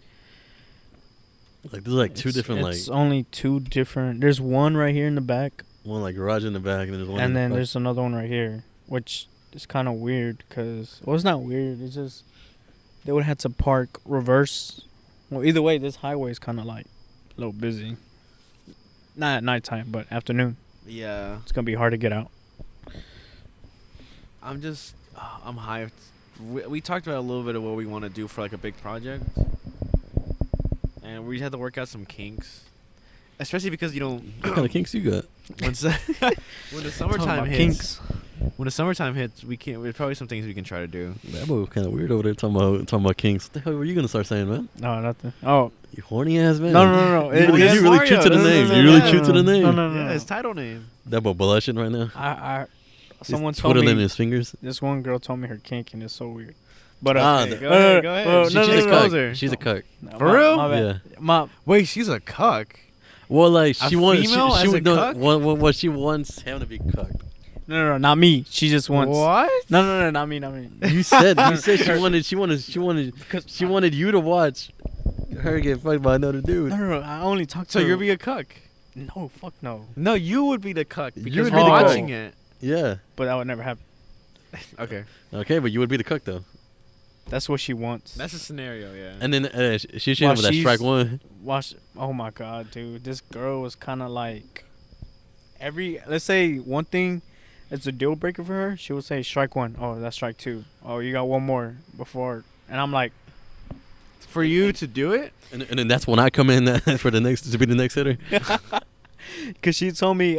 Like there's like two different it's only two different. There's one right here in the back, one like garage in the back, and there's one. and in the then front. there's another one right here, which is kind of weird because it's not weird. It's just they would have to park reverse. Well, either way, this highway is kind of like a little busy. Not at nighttime, but afternoon. Yeah. It's gonna be hard to get out. I'm hyped. We talked about a little bit of what we want to do for like a big project, and we had to work out some kinks, especially because What kind of kinks you got? when the summertime hits. Kinks. When the summertime hits, we can't. There's probably some things we can try to do. That boy was kind of weird over there talking about kinks. What the hell were you gonna start saying, man? No, nothing. Oh, You horny ass man. no. You really, Yes, you really Mario. true to the No, no, name. no, You really no, true to the name. No. Yeah, his title name. That boy blushing right now. Someone He's told twiddling me his fingers. this one girl told me her kink, and it's so weird. But Okay, the- go ahead. Go ahead. no, She's no, a no, cuck. no. She's a cuck. For real? My bad. Yeah. Wait, she's a cuck. Well, like A she wants. female She as a would no, cuck? what she wants him to be cucked. No, not me. She just wants. What? No, not me. You said she wanted you to watch her get fucked by another dude. No. I only talk to So her. you're being a cuck? No, fuck no. No, you would be the cuck You because would you're be the cuck. watching it. Yeah. But that would never happen. Okay, Okay, but you would be the cuck though. That's what she wants. that's a scenario. Yeah. And then she should While have that she's- strike one. Watch. Oh my god, dude. This girl was kind of like let's say one thing is a deal breaker for her. She would say strike one. Oh, that's strike two. Oh, you got one more before. And I'm like, For you to do it? And then that's when I come in for the next to be the next hitter. because she told me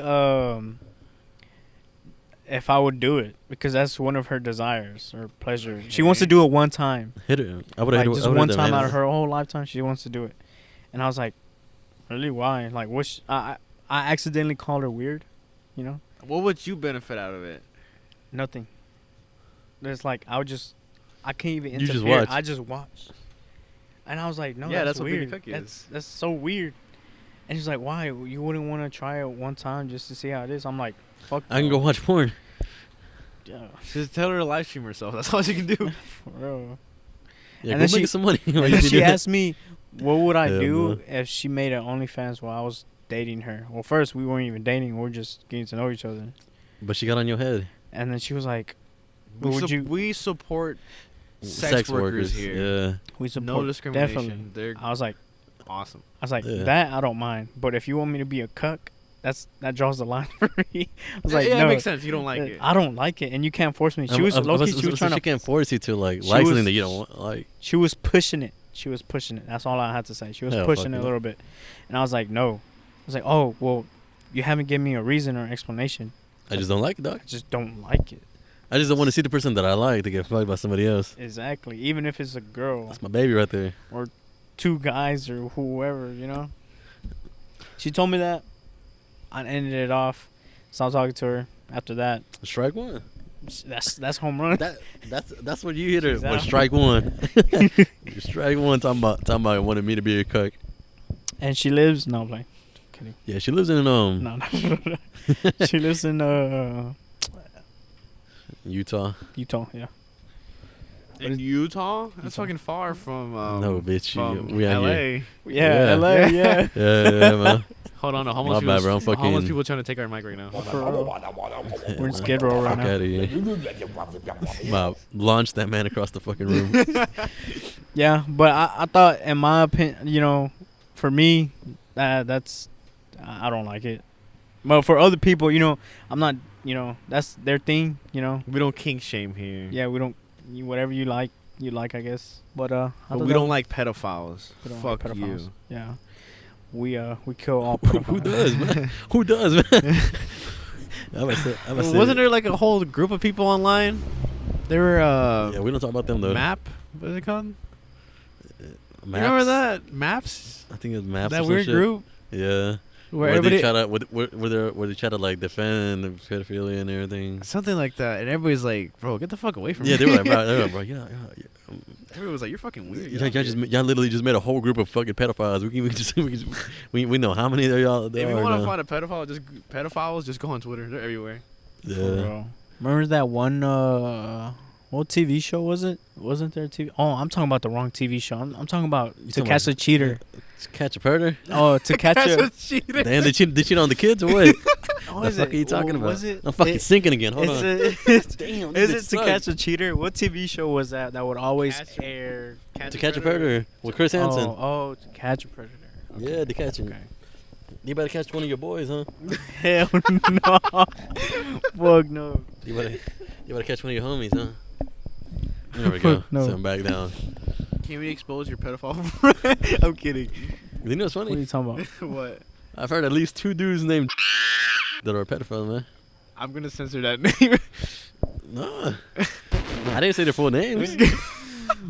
if I would do it because that's one of her desires or pleasure. She wants to do it one time. Hit her. I would Like have just one time out of her whole lifetime, she wants to do it. And I was like, really? Why? Like, I accidentally called her weird, you know? What would you benefit out of it? Nothing. It's like I can't even You interfere. just watch. I just watch. And I was like, no, Yeah, that's that's what being a weird. cookie is. That's so weird. And she's like, why? You wouldn't want to try it one time just to see how it is? I'm like, fuck. I can no. go watch porn. Yeah, Just tell her to live stream herself. That's all she can do. for real. Yeah, And go then make some money. And then she asked me, what would I Yeah, do bro. if she made an OnlyFans while I was dating her? Well, first, we weren't even dating. We were just getting to know each other. But she got on your head. And then she was like, what would you... We support sex workers here. Yeah. We support... No discrimination. Definitely. They're I was like, awesome. Yeah. that I don't mind. But if you want me to be a cuck, that draws the line for me. I was like, yeah, no. it makes sense. You don't like it. I don't like it, and you can't force me. She was low-key, she was trying She to... can't force you to like She like was- something that you don't want. Like, She was pushing it. That's all I had to say. She was Hell, pushing fuck it a no. little bit. And I was like, no. I was like, oh, well, you haven't given me a reason or explanation. I just don't like it, dog. I just don't like it. I just don't want to see the person that I like to get fucked by somebody else. Exactly. Even if it's a girl, That's my baby right there. two guys, or whoever, you know? She told me that. I ended it off. Stopped talking to her. After that, Strike one. that's home run. That's what you hit her. She's Was out. strike one. Strike one. Talking about wanting me to be a cuck. And she lives... No, I'm like... Kidding. Yeah, she lives in No. She lives in... Utah. Utah, yeah. In Utah? That's Utah. fucking far from No, bitch. from We out LA. here. Yeah, Yeah. LA, yeah. Yeah, man. Hold on, no, My homeless bad, people. bro. I'm Homeless fucking- people trying to take our mic right now. For real. Yeah, We're in man. Skid Row right Fuck now. outta here. Launch that man across the fucking room. Yeah, but I thought, in my opinion, for me, that's I don't like it. But for other people, I'm not, that's their thing, We don't kink shame here. Yeah, we don't, whatever you like, I guess. But I But thought we that don't was- like pedophiles. we don't Fuck like pedophiles. you. Yeah, we kill all Who pedophiles. does, man? Who does, man? I'm gonna say, Wasn't there like a whole group of people online? They were Yeah, we don't talk about them though. map. What is it called? Maps? You remember that maps? I think it's maps. That or some weird shit. group Yeah. where Where they everybody try to where they try to like defend the pedophilia and everything. something like that, and everybody's like, "Bro, get the fuck away from me." Yeah, they were like, bro, yeah. Everybody was like, "You're fucking weird." Y'all literally just made a whole group of fucking pedophiles. We know how many of y'all If there you are want to now. find a pedophiles, just go on Twitter. They're everywhere. For Yeah. real. Remember that one? What TV show was it? Wasn't there a TV? Oh, I'm talking about the wrong TV show. I'm talking about You To talking Catch a Cheater. Catch a predator? Oh, To Catch a. cheater. Damn, they cheat on the kids or what? Oh, The is fuck it? are you talking about? Was it? I'm fucking sinking again. Hold on. Damn, Is this it To bitch Catch sucks. a Cheater? What TV show was that would always air? To Catch a Predator with Chris Hansen. Oh, To Catch a Predator. Okay. Yeah, to catch him. Okay. You better catch one of your boys, huh? Hell no. Fuck no. You better catch one of your homies, huh? There we go. No. Sit him back down. Can we expose your pedophile friend? I'm kidding. You know what's What are funny? you talking about? What? I've heard at least 2 dudes named that are pedophiles, man. I'm gonna censor that name. No. I didn't say their full names. They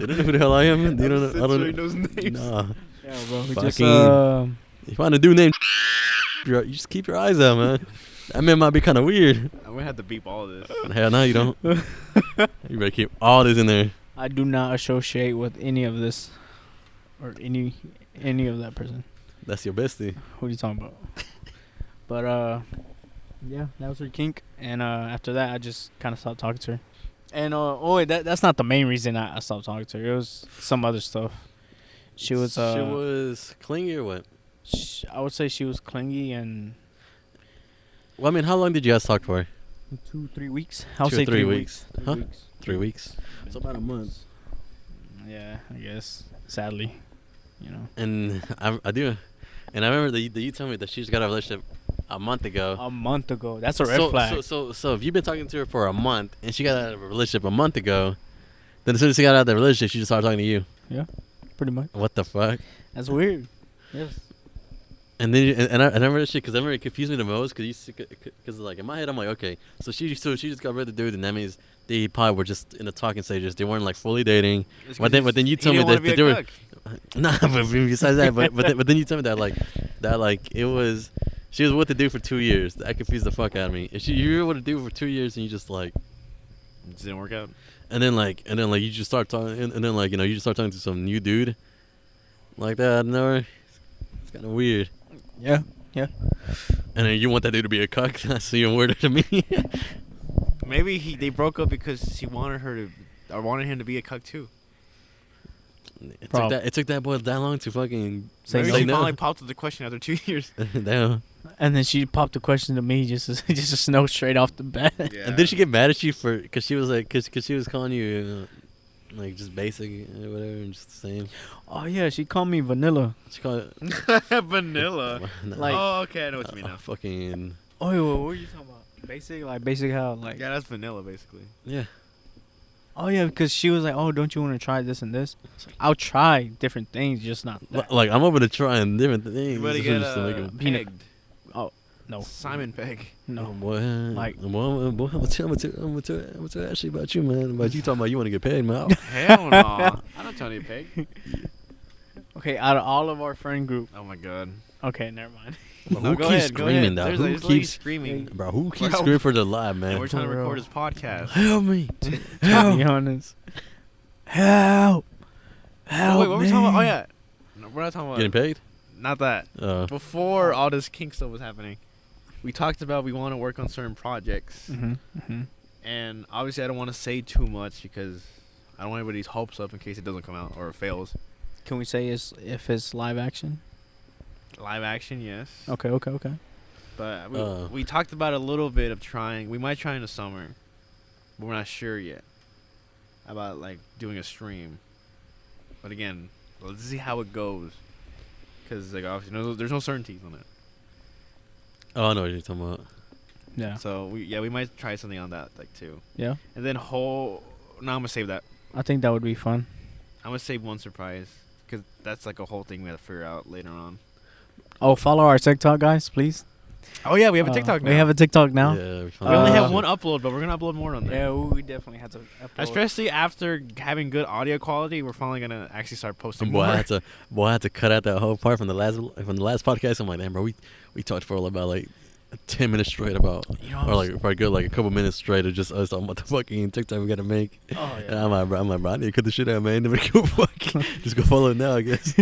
don't know who the hell I am. They don't know. I Censoring don't those names. Nah. Yeah, bro. We Fucking- just You find a dude named you just keep your eyes out, man. That man might be kind of weird. I'm gonna have to beep all of this. Hell no, you don't. You better keep all this in there. I do not associate with any of this or any of that person. That's your bestie. What are you talking about? But yeah, that was her kink, and after that, I just kind of stopped talking to her. And wait, that's not the main reason I stopped talking to her. It was some other stuff. She was She was clingy or what? I would say she was clingy and Well, I mean, how long did you guys talk for? 2-3 weeks. I would 2 or say 3 3 weeks. weeks. 3 Huh? weeks. 3 weeks. So about a month. Yeah, I guess. Sadly, And I do, and I remember that you told me that she just got a relationship a month ago. a month ago. That's a red flag. So if you've been talking to her for a month and she got out of a relationship a month ago, then as soon as she got out of the relationship, she just started talking to you. Pretty much. What the fuck? That's weird. Yes. And then I remember that shit because I remember it confused me the most because like in my head I'm like, okay, so she just got rid of the dude, and that means they probably were just in the talking stages. They weren't like fully dating. But then you told me that they were. Nah, but besides that, but then you told me that it was she was with the dude for 2 years. That confused the fuck out of me. If you were with a dude for 2 years and you just like, It didn't work out. and then you just start talking, and then you just start talking to some new dude like that. I don't know. It's kind of weird. Yeah. And then you want that dude to be a cuck. That's even weirder to me. Maybe they broke up because she wanted wanted him to be a cuck too. It took that boy that long to fucking Say Maybe no. she finally popped up the question after 2 years. Damn. And then she popped a question to me just to snow straight off the bat. Yeah. And did she get mad at you because she was like, because she was calling you like just basic or whatever, and just the same. Oh yeah, she called me vanilla. She called it Vanilla. Like- oh, okay, I know what you mean now. fucking Oh, wait, what were you talking about? Basic, like basic how like. Yeah, that's vanilla basically. yeah. Oh yeah, because she was like, "Oh, don't you want to try this and this?" I was like, I'll try different things, just not that. Like I'm open to trying different things. You better Just get to make 'em- peanut- pegged. No, Simon Pegg. no. Boy, Like- boy, I'm gonna tell Ashley about you, man. About you talking about you want to get paid, man. Hell no. I don't tell you Peg. Okay, out of all of our friend group. Oh my god. Okay, never mind. But No, who go keeps ahead, go screaming, ahead. though? There's Who this lady keeps screaming? Bro, who keeps Bro. screaming for their life, man? And we're trying to For record real. his podcast. Help me. To be honest. Help! Help Oh, wait, what were we talking about? Oh me. yeah. No, we're not talking about Getting paid? Not that. Before all this kink stuff was happening, we talked about we want to work on certain projects. Mm-hmm. And obviously, I don't want to say too much because I don't want anybody's hopes up in case it doesn't come out or it fails. Can we say if it's live action? Live action, yes. Okay. But we talked about a little bit of trying. We might try in the summer, but we're not sure yet about like doing a stream. But again, let's see how it goes. Because like obviously, there's no certainties on it. Oh, I know what you're talking about. Yeah. So we might try something on that like too. Yeah. And then no, I'm gonna save that. I think that would be fun. I'm gonna save one surprise because that's like a whole thing we have to figure out later on. Oh, follow our TikTok, guys, please. Oh yeah, we have a TikTok now. We have a TikTok now. Yeah, we only have one upload, but we're gonna upload more on there. Yeah, we definitely have to upload. Especially after having good audio quality, we're finally gonna actually start posting Boy, more. I had to cut out that whole part from the last podcast. I'm like, damn, bro, we talked for about like 10 minutes straight about, or like probably good like a couple minutes straight of just us talking about the fucking TikTok we gotta make. Oh yeah. And I'm like, bro, I need to cut the shit out, man. Never go fucking, just go follow it now, I guess.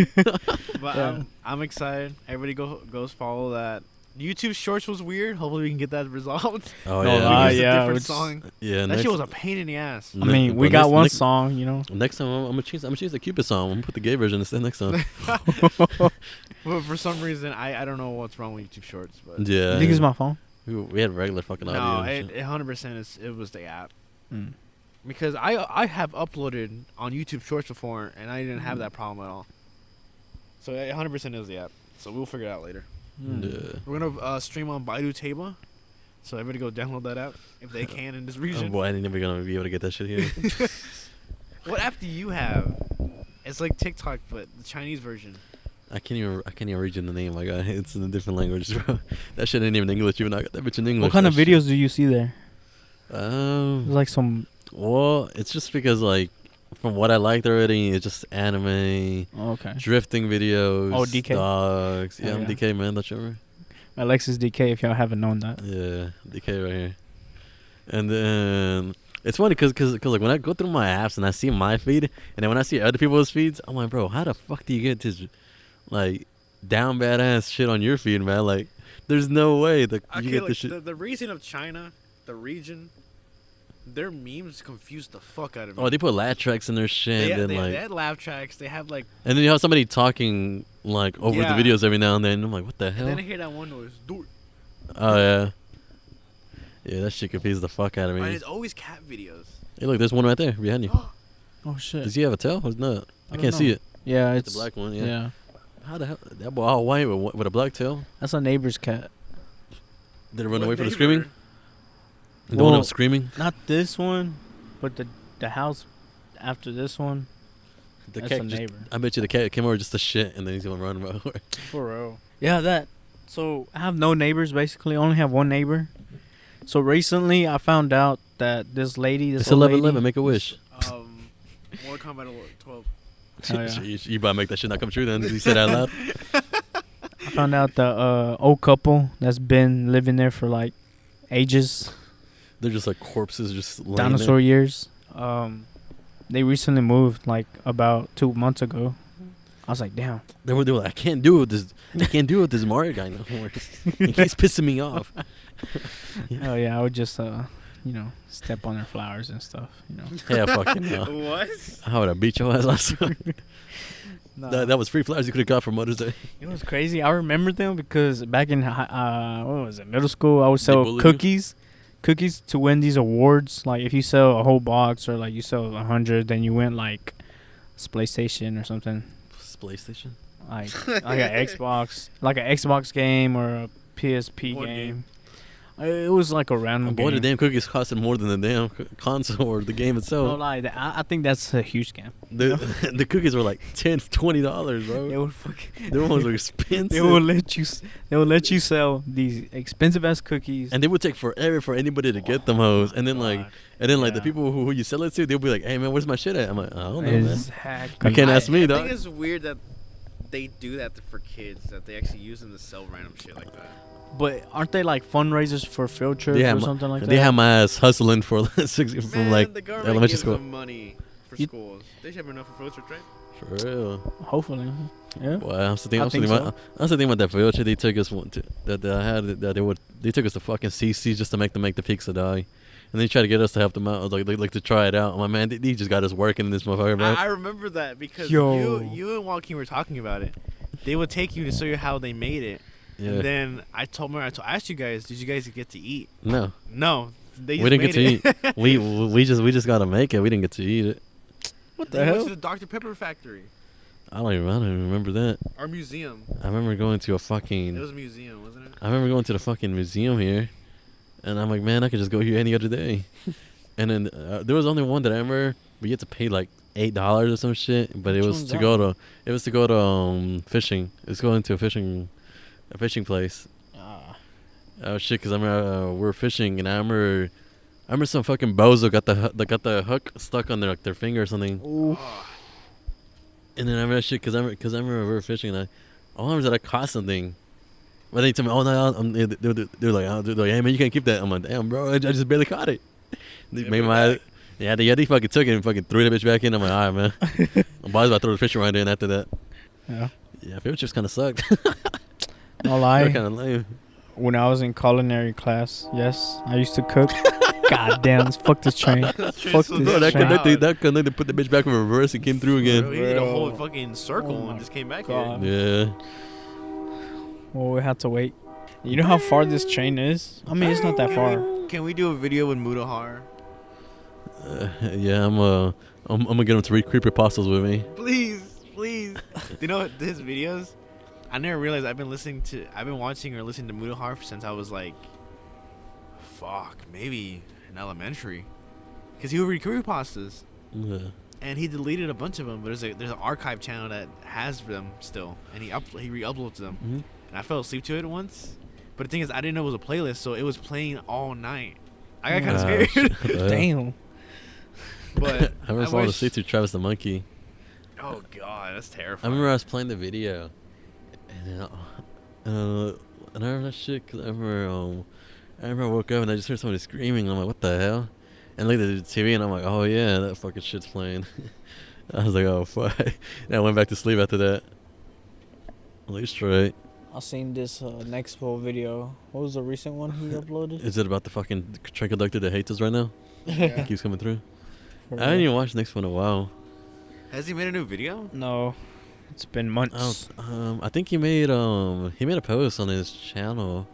But Yeah. I'm excited. Everybody goes follow that. YouTube Shorts was weird. Hopefully we can get that resolved. Oh No yeah, lie, It's a yeah, different it's- song. yeah. That shit was a pain in the ass. I mean, we got one song, you know. Next time I'm gonna change the Cupid song. I'm gonna put the gay version instead next time. But for some reason, I don't know what's wrong with YouTube Shorts. But Yeah. You think it's my phone? We had regular fucking audio. no, and it shit. 100% it was the app. Mm. Because I have uploaded on YouTube Shorts before, and I didn't have that problem at all. So 100% is the app. So we'll figure it out later. Yeah. We're gonna stream on Baidu Table, so everybody go download that app if they can in this region. Oh boy, I ain't never gonna be able to get that shit here. What app do you have? It's like TikTok, but the Chinese version. I can't even read you the name. My God, it's in a different language, bro. That shit ain't even English. Even I got that bitch in English. What kind of That videos do you see there? shit. It's like some. Well, it's just because like from what I liked already, it's just anime, Oh, okay. drifting videos. Oh, DK? Dogs. Yeah, Oh, I'm yeah. DK, man. That's you. Alexis DK, if y'all haven't known that. Yeah, DK right here. And then it's funny because like when I go through my apps and I see my feed, and then when I see other people's feeds, I'm like, bro, how the fuck do you get this like down badass shit on your feed, man? Like, there's no way that you get this shit. The region of China, the region, their memes confuse the fuck out of me. Oh, they put laugh tracks in their shit, and then they like, had laugh tracks. They have like, and then you have somebody talking like over Yeah. the videos every now and then. I'm like, what the and hell? then I hear that one noise. Do it. Oh yeah, yeah, that shit confuses the fuck out of And me. it's always cat videos. Hey, look, there's one right there behind you. Oh shit. Does he have a tail? Or not? I don't can't see know. it. Yeah, It's it's the black one. Yeah. Yeah, How the hell? That boy all white with a black tail. that's a neighbor's cat. Did it run What away from the neighbor? screaming? The one that Well- was screaming. Not this one, but the house after this one. The That's a cat just, neighbor. I bet you the cat came over just to shit, and then he's gonna run away. For real. Yeah, that. So I have no neighbors basically. I only have one neighbor. So recently I found out that this lady, this It's old 11:11. lady, Make a wish. Mortal Kombat 12. Oh, yeah. you better make that shit not come true. Then you said that out loud. I found out the old couple that's been living there for like ages, They're just like corpses, just laying dinosaur there. years. They recently moved like about 2 months ago. I was like, damn. They were like, I can't do it with this. I can't do it with this Mario guy no more. He keeps pissing me off. Oh yeah, I would just step on their flowers and stuff. Yeah, fucking no. What? I would have beat your ass last time. No. That was free flowers you could have got for Mother's Day. It was crazy. I remember them because back in what was it, middle school, I would They sell bullied cookies to win these awards. Like if you sell a whole box or like you sell 100, then you win like a PlayStation or something. PlayStation. Like an Xbox game or a PSP Board game. It was like a random Boy, the game. damn cookies costed more than the damn console or the game No itself. lie, I think that's a huge scam. The cookies were like $10-$20, bro. They would fucking. Them ones were expensive. They will let you sell these expensive ass cookies. And they would take forever for anybody to get them hoes. And then like the Yeah. people who you sell it to, they'll be like, "Hey man, where's my shit at?" I'm like, "I don't know, man. Exactly. I can't ask me, I dog." think it's weird that they do that for kids, that they actually use them to sell random shit like that. But aren't they like fundraisers for field trips or something like that? They have my ass hustling for from Man, like the government elementary gives school. them money for You- schools. They should have enough for field trips, right? For real. Hopefully. Yeah. Well, I was thinking think so. about that field trip they took us that I had that they took us to fucking CC just to make the pizza, dog. And they tried to get us to help them out, like to try it out. I'm like, man, he just got us working in this motherfucker, bro. I remember that because Yo. you and Joaquin were talking about it. They would take you to show you how they made it. Yeah. And then I asked you guys, did you guys get to eat? No. They just We didn't get to made eat. we just got to make it. We didn't get to eat it. What They the went hell? to the Dr. Pepper factory. I don't even remember that. Our museum. I remember going to a It fucking. was a museum, wasn't it? I remember going to the fucking museum here, and I'm like, man, I could just go here any other day. And then there was only one that I remember. We had to pay like $8 or some shit, but it was to go to fishing. It's going to a fishing place. Oh shit! Because I remember we were fishing, and I remember some fucking bozo got the hook stuck on their finger or something. Ooh. And then I remember that shit because I remember we were fishing, and I remember that I caught something. But they told me, oh no, they're like, hey man, you can't keep that. I'm like, damn bro, I just barely caught it. They made my they fucking took it and fucking threw that bitch back in. I'm like, all right man, I'm about to throw the fishing rod in after that. Yeah, field trips kind of sucked. No lie. Kind of lame. When I was in culinary class, yes, I used to cook. God damn, fuck this train. Fuck this Bro, that train. connected put the bitch back in reverse and came through again. Bro, he did a Bro. whole fucking circle Oh and my just came back God. here. Yeah. Well, we had to wait. You know how far this train is? I mean, it's not that far. Can we do a video with Mudahar? Yeah, I'm gonna get him to read creepypastas with me. Please. Do you know his videos? I never realized I've been watching or listening to Mudahar since I was like, maybe in elementary. Because he would read creepypastas. Yeah. And he deleted a bunch of them, but there's an archive channel that has them still, and he re-uploads them. Mm-hmm. And I fell asleep to it once, but the thing is, I didn't know it was a playlist, so it was playing all night. I got kind of scared. Damn. But I remember falling asleep to Travis the Monkey. Oh god, that's I terrifying. remember I was playing the video, and I remember that shit because I remember I woke up and I just heard somebody screaming. And I'm like, what the hell? And I looked at the TV and I'm like, oh yeah, that fucking shit's playing. I was like, oh fuck. And I went back to sleep after that. At least straight. I seen this Nexpo video. What was the recent one he uploaded? Is it about the fucking train conductor that hates us right now? Yeah. Keeps coming through. For I haven't even watched the next one in a while. Has he made a new video? No, it's been months. I think he made a post on his channel.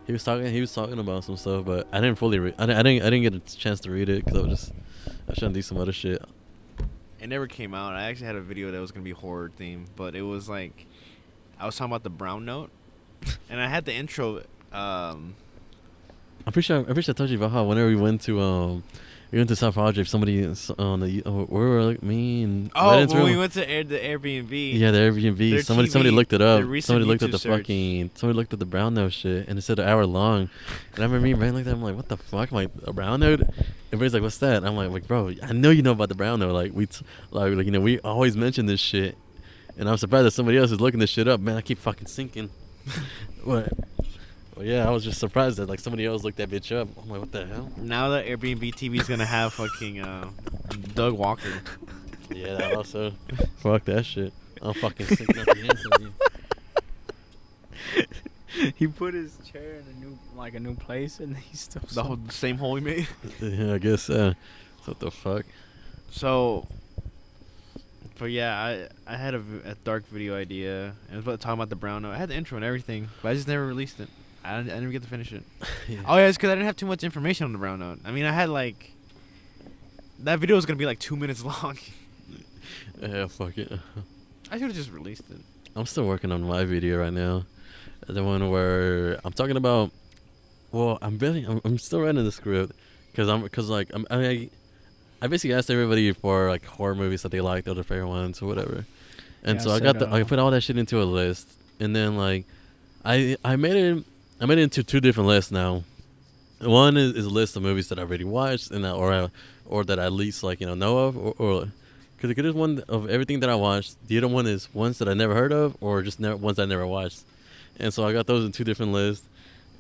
He was talking about some stuff, but I didn't fully read. I didn't get a chance to read it because I was trying to do some other shit. It never came out. I actually had a video that was gonna be horror themed, but it was like I was talking about the brown note, and I had the intro. I'm pretty sure I told you about how whenever we went to South Project, somebody on the where were like me and When we went to the Airbnb. Yeah, the Airbnb. Their Somebody TV, looked it up. their recent Somebody looked at YouTube the search. somebody looked at the brown note shit, and it said an hour long. And I remember me running like that. I'm like, what the fuck? I'm like, a brown note? Everybody's like, what's that? And I'm like, bro, I know you know about the brown note. Like we always mention this shit, and I'm surprised that somebody else is looking this shit up. Man, I keep fucking sinking. Well, yeah, I was just surprised that like somebody else looked that bitch up. I'm like, what the hell? Now that Airbnb TV is gonna have fucking Doug Walker. Yeah, that also. Fuck that shit. I'm fucking sinking up the answer. He put his chair in a new place, and he's still The same hole we made. Yeah, I guess. What the fuck? So, but yeah, I had a dark video idea, and I was about to talk about the brown note. I had the intro and everything, but I just never released it. I didn't get to finish it. Yeah. Oh yeah, it's because I didn't have too much information on the brown note. I mean, I had like that video was gonna be like 2 minutes long. Yeah, fuck it. I should have just released it. I'm still working on my video right now. The one where I'm talking about. Well, I'm still writing the script because I basically asked everybody for like horror movies that they liked, or their favorite ones or whatever. And Yeah, so I put all that shit into a list, and then like I made it into two different lists now. One is a list of movies that I already watched and or that I at least like know of, or because there's one of everything that I watched. The other one is ones that I never heard of, or just ones I never watched. And so I got those in two different lists.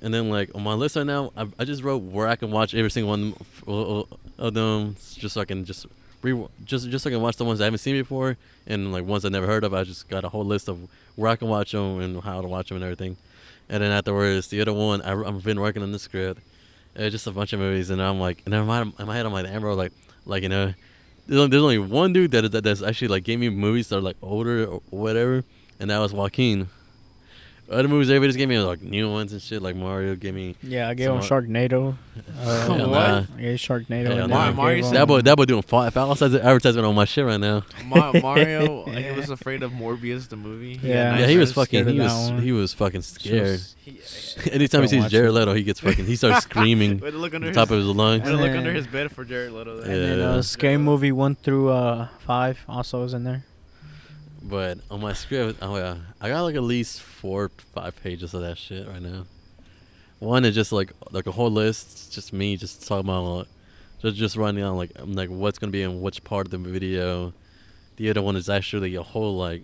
And then like on my list right now, I just wrote where I can watch every single one of them, just so I can just so I can watch the ones I haven't seen before, and like ones I never heard of. I just got a whole list of where I can watch them and how to watch them and everything. And then afterwards, the other one, I've been working on the script, just a bunch of movies, and I'm like, and in my head, I'm like, damn, bro, like you know, there's only one dude that's actually like gave me movies that are like older or whatever, and that was Joaquin. Other movies, everybody just gave me like new ones and shit. Like Mario gave me. Yeah, I gave him Sharknado. What? I gave Sharknado. Hell And nah. then I Mario gave said- him- That boy doing false advertisement on my shit right now. Mario, he was afraid of Morbius, the movie. Yeah. Yeah, he was scared fucking. of that one. He was fucking scared. He, Anytime he Don't sees watch Jared it. Leto, he starts screaming Way to look at under the top of his lungs. Way to look Yeah. under his bed for Jared Leto. And then Yeah. Scary Movie 1 through 5 also was in there. But on my script, I got like at least 4 or 5 pages of that shit right now. One is just like a whole list, it's just me just talking about just running on like what's gonna be in which part of the video. The other one is actually a whole like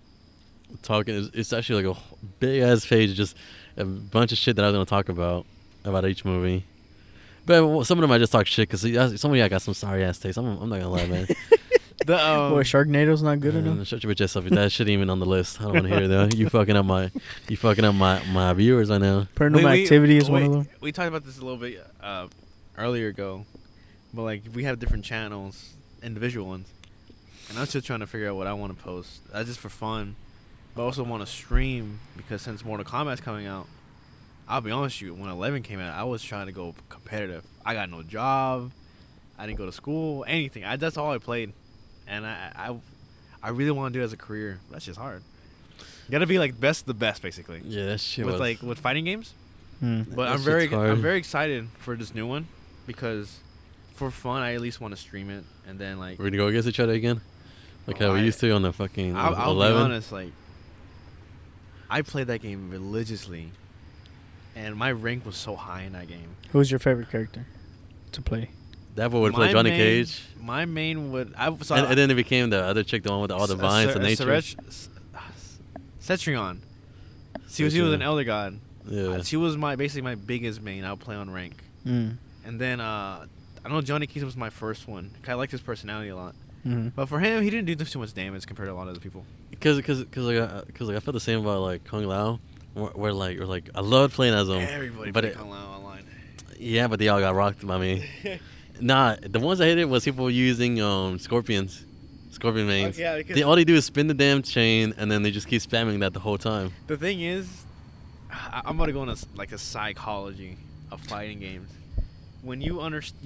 talking. It's actually like a big ass page, just a bunch of shit that I was gonna talk about each movie. But some of them I just talk shit because some of y'all got some sorry ass taste. I'm not gonna lie, man. The Boy, Sharknado's not good enough. Shut your bitch ass up. That shit ain't even on the list. I don't want to hear that. You fucking up my viewers right now. Paranormal Activity is one of them. We talked about this a little bit earlier ago, but like we have different channels, individual ones, and I was just trying to figure out what I want to post. That's just for fun, but I also want to stream because since Mortal Kombat's coming out, I'll be honest with you, when 11 came out, I was trying to go competitive. I got no job, I didn't go to school, anything. That's all I played. And I really want to do it as a career. That's just hard. You gotta be like best of the best, basically. Yeah, that shit with was like with fighting games. Hmm. But That I'm shit's hard. very excited for this new one because for fun I at least want to stream it and then like We're gonna go against each other again, like how we used to on the fucking I'll 11. be honest, like I played that game religiously, and my rank was so high in that game. Who's your favorite character to play? That boy would play My Johnny main- Cage, My main would and then it became the other chick, the one with all the vines and nature. Cetrion. She was an elder god. Yeah, She was basically my biggest main. I would play on rank. Mm. And then I know Johnny Cage was my first one. I liked his personality a lot. Mm-hmm. But for him, he didn't do too much damage compared to a lot of other people. because I felt the same about like Kung Lao, where like I loved playing as him. Everybody but played it- Kung Lao online. Yeah, but they all got rocked by me. Nah, the ones I hated was people using scorpion mains. Yeah, because All they do is spin the damn chain, and then they just keep spamming that the whole time. the thing is, I'm gonna go into like the psychology of fighting games. When you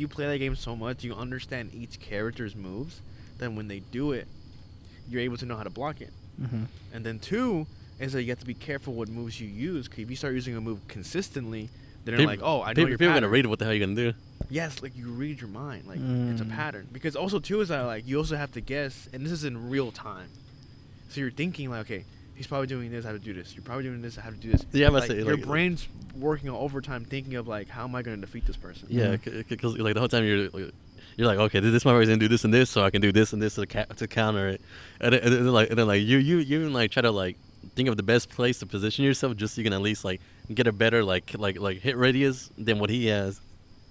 play that game so much, you understand each character's moves. Then when they do it, you're able to know how to block it. Mm-hmm. And then 2 is that you have to be careful what moves you use. Cause if you start using a move consistently, then they're like, oh, I know your People are pattern. gonna read what the hell you're gonna do. Yes, like you read your mind. Like it's a Mm. pattern. Because also too is that like you also have to guess, and this is in real time. So you're thinking like, okay, he's probably doing this, I have to do this. You're probably doing this, I have to do this. Yeah, I'm about Like, to say, your like- brain's working on overtime, thinking of like, how am I going to defeat this person? Yeah, because like the whole time you're like, okay, this my gonna do this and this, so I can do this and this to counter it, and then you even like try to like think of the best place to position yourself just so you can at least like get a better like hit radius than what he has.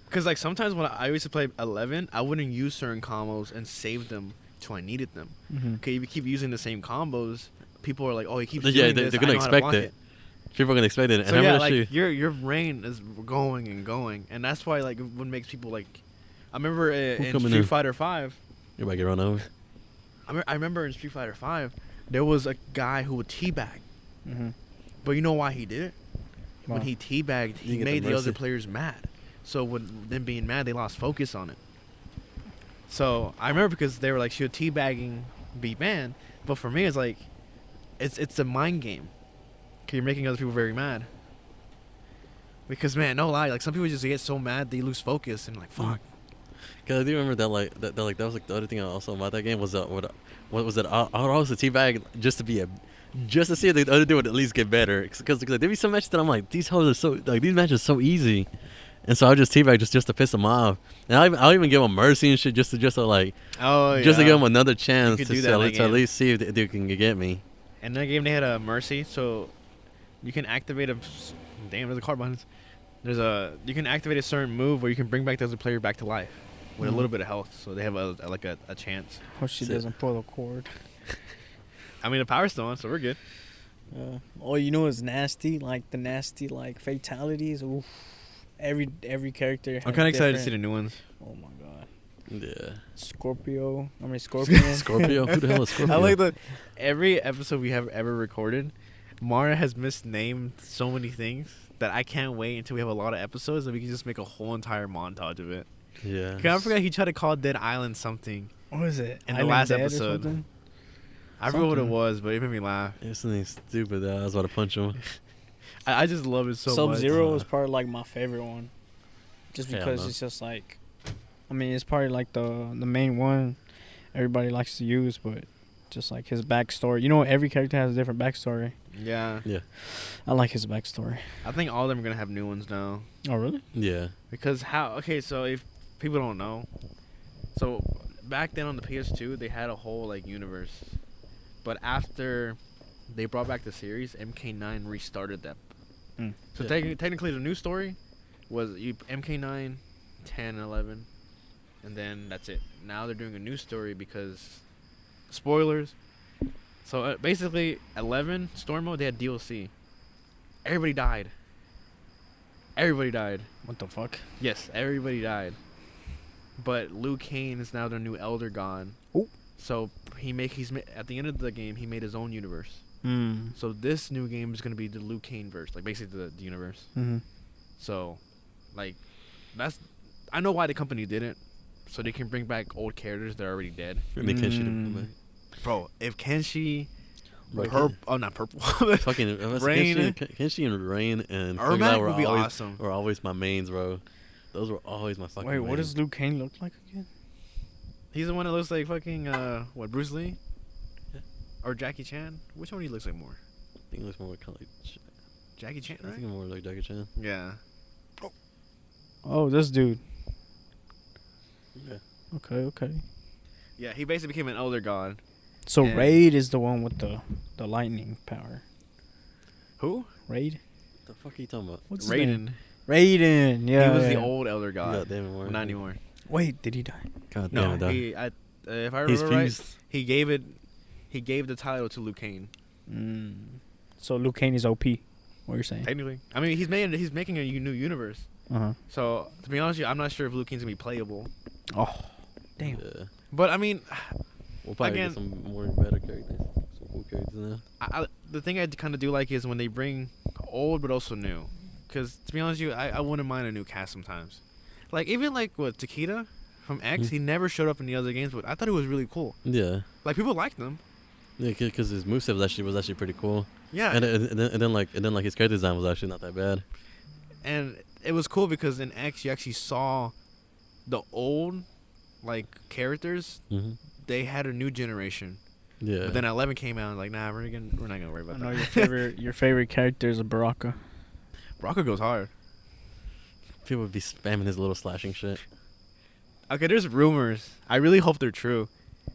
Because like sometimes when I used to play 11, I wouldn't use certain combos and save them till I needed them. Mm-hmm. Okay, if you keep using the same combos, people are like, oh, he keeps Yeah, doing they're this. gonna I know how to expect block it. People are gonna expect it, So and yeah, I'm like gonna shoot. your brain is going and going, and that's why like what makes people like. I remember in coming Street in? Fighter 5. You might get run over. I remember in Street Fighter 5, there was a guy who would teabag, Mm-hmm. but you know why he did it? When Wow. he teabagged, You he get made the the other mercy. players mad. So when them being mad, they lost focus on it. So I remember because they were like, should teabagging be banned? But for me, it's like, it's a mind game. Cause you're making other people very mad. Because man, no lie, like some people just get so mad they lose focus and like fuck. Cause I do remember that that was like the other thing also about that game was what was it? I would always teabag just to see if the other dude would at least get better. Cause there'd be some matches that I'm like, these hoes are so like these matches are so easy, and so I just teabag just to piss them off, and I'll even give them mercy and shit just to like Oh yeah. just to give them another chance could to, do that in that to at game. least see if the dude can get me. And in that game they had a mercy, so you can activate a. Damn, there's a card behind us. You can activate a certain move where you can bring back the other player back to life with a little bit of health, so they have a chance. Hope she Shit. doesn't pull the cord. I mean the power's still on, so we're good. All you know is nasty, like the nasty like fatalities. Oof. every character. I'm kind of excited to see the new ones. Oh my god. Yeah. Scorpion. Scorpio. Who the hell is Scorpio? I like that every episode we have ever recorded, Mara has misnamed so many things that I can't wait until we have a lot of episodes and we can just make a whole entire montage of it. Yeah. I forgot he tried to call Dead Island something. What was it? In the Island last Dead or episode. something? I forgot what it Something. was, but it made me laugh. It was something stupid that I was about to punch him. I just love it so much. Sub-Zero is probably like my favorite one. Just Hell because no. it's just like, I mean, it's probably like the main one everybody likes to use, but just like his backstory. You know, every character has a different backstory. Yeah. I like his backstory. I think all of them are going to have new ones now. Oh, really? Yeah. Because so if people don't know, so back then on the PS2, they had a whole like universe. But after they brought back the series, MK9 restarted that. So technically the new story was MK9, 10, 11, and then that's it. Now they're doing a new story because spoilers. So basically 11 Storm Mode, they had DLC. Everybody died. What the fuck? Yes, everybody died. But Liu Kang is now their new Elder God. Oh. So at the end of the game, he made his own universe. Mm. So this new game is going to be the Liu Kang verse, like basically the universe. Mm-hmm. So, like, I know why the company did it. So they can bring back old characters that are already dead. And they Kenshi to come back. Bro, if Kenshi, Bro, not purple. fucking Rain. Kenshi and Rain and Ermac were would be always, awesome. Were always my mains, bro. Those were always my fucking Wait, mains. what does Liu Kang look like again? He's the one that looks like fucking Bruce Lee? Yeah. Or Jackie Chan? Which one do he looks like more? I think it looks more like Jackie Chan, I right? think more like Jackie Chan. Yeah. Oh, this dude. Yeah. Okay. Yeah, he basically became an elder god. So And- Raid is the one with the lightning power. Who? Raid? What the fuck are you talking about? What's his name? Raiden. Raiden. Yeah. He was the yeah. old elder god. God damn it, Warren. Not anymore. Wait, did he die? God No, damn it, dog. if I He's remember right, fused. he gave the title to Liu Kang. So Liu Kang is OP. What you're saying? Technically, I mean he's making a new universe. Uh-huh. So to be honest with you, I'm not sure if Liu Kang's gonna be playable. Oh, damn. Yeah. But I mean, We'll probably Again- get some more better characters. Some cool characters now. the thing I kind of do like is when they bring old but also new. Because to be honest with you, I wouldn't mind a new cast sometimes. Like even like Takeda from X, he never showed up in the other games, but I thought it was really cool. Yeah. Like people liked him. Yeah, because his moveset was actually pretty cool. Yeah. And then like his character design was actually not that bad. And it was cool because in X you actually saw the old like characters. Mm-hmm. They had a new generation. Yeah. But then 11 came out and like, nah, we're not gonna worry I about know that. your favorite character is a Baraka. Rocco goes hard. People would be spamming his little slashing shit. Okay, there's rumors. I really hope they're true.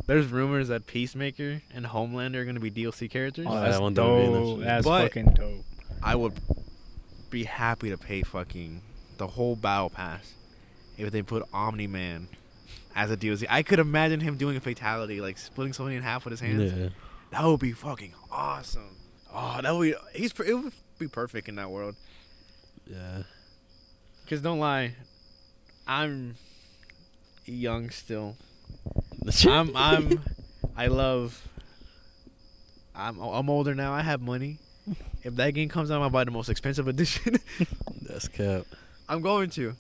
There's rumors that Peacemaker and Homelander are gonna be DLC characters. Oh, that's that one don't mean that dope. shit. That's But- fucking dope. I would be happy to pay fucking the whole battle pass if they put Omni-Man as a DLC. I could imagine him doing a fatality, like splitting somebody in half with his hands. Yeah. That would be fucking awesome. Oh, that would be. It would be perfect in that world. Yeah. Cause don't lie, I'm young still. I'm older now. I have money. If that game comes out, I'll buy the most expensive edition. That's cap. I'm going to.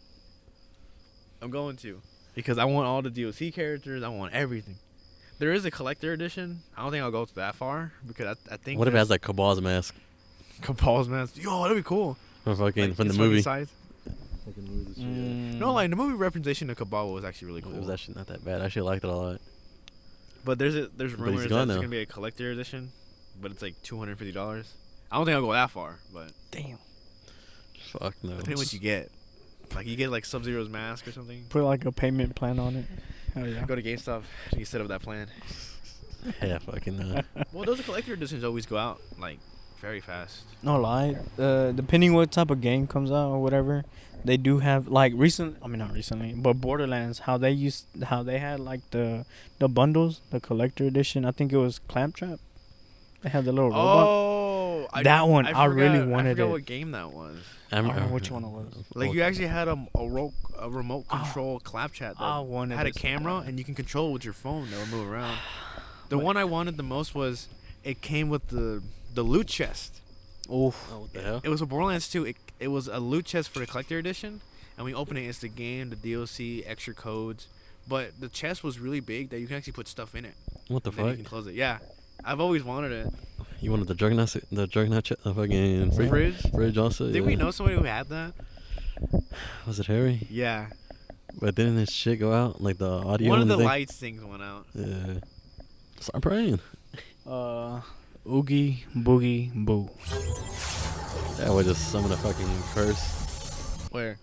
Because I want all the DLC characters. I want everything. There is a collector edition. I don't think I'll go that far because I think. What if it has like Cabal's mask Cabal's mask? Yo, that'd be cool. from fucking Like, from the his fucking movie? size. Mm. No, like the movie representation of Cabal was actually really It cool. was actually not that bad. I actually liked it a lot. But there's he's rumors that gone it's now. gonna be a collector edition, but it's like $250. I don't think I'll go that far, but Damn. Fuck no. depending on what you get. Like you get like Sub-Zero's mask or something. Put like a payment plan on it. Hell yeah. Go to GameStop. You set up that plan. Yeah, fucking no. Well, those collector editions always go out like very fast. No lie. Depending what type of game comes out or whatever, they do have like not recently, but Borderlands, how they had like the bundles, the collector edition. I think it was Clamptrap. They had the little robot. Oh, That one, I really wanted I forgot it. what game that was. I don't know which one it was. Like you actually had a remote control clap chat I that wanted had a it so camera bad. and you can control with your phone that would move around. The one I wanted the most was it came with the loot chest. Oof. Oh, what the hell? It was a Borderlands 2. It was a loot chest for the collector edition, and we open it. It's the game, the DLC, extra codes. But the chest was really big that you can actually put stuff in it. What the And then you fuck? can close it. Yeah, I've always wanted it. You wanted the Juggernaut, fucking fridge also? Did we know somebody who had that? Was it Harry? Yeah. But didn't this shit go out? Like the audio One of and the thing? lights things went out. Yeah. Start praying. Oogie Boogie Boo. That was just some of the fucking curse. Where?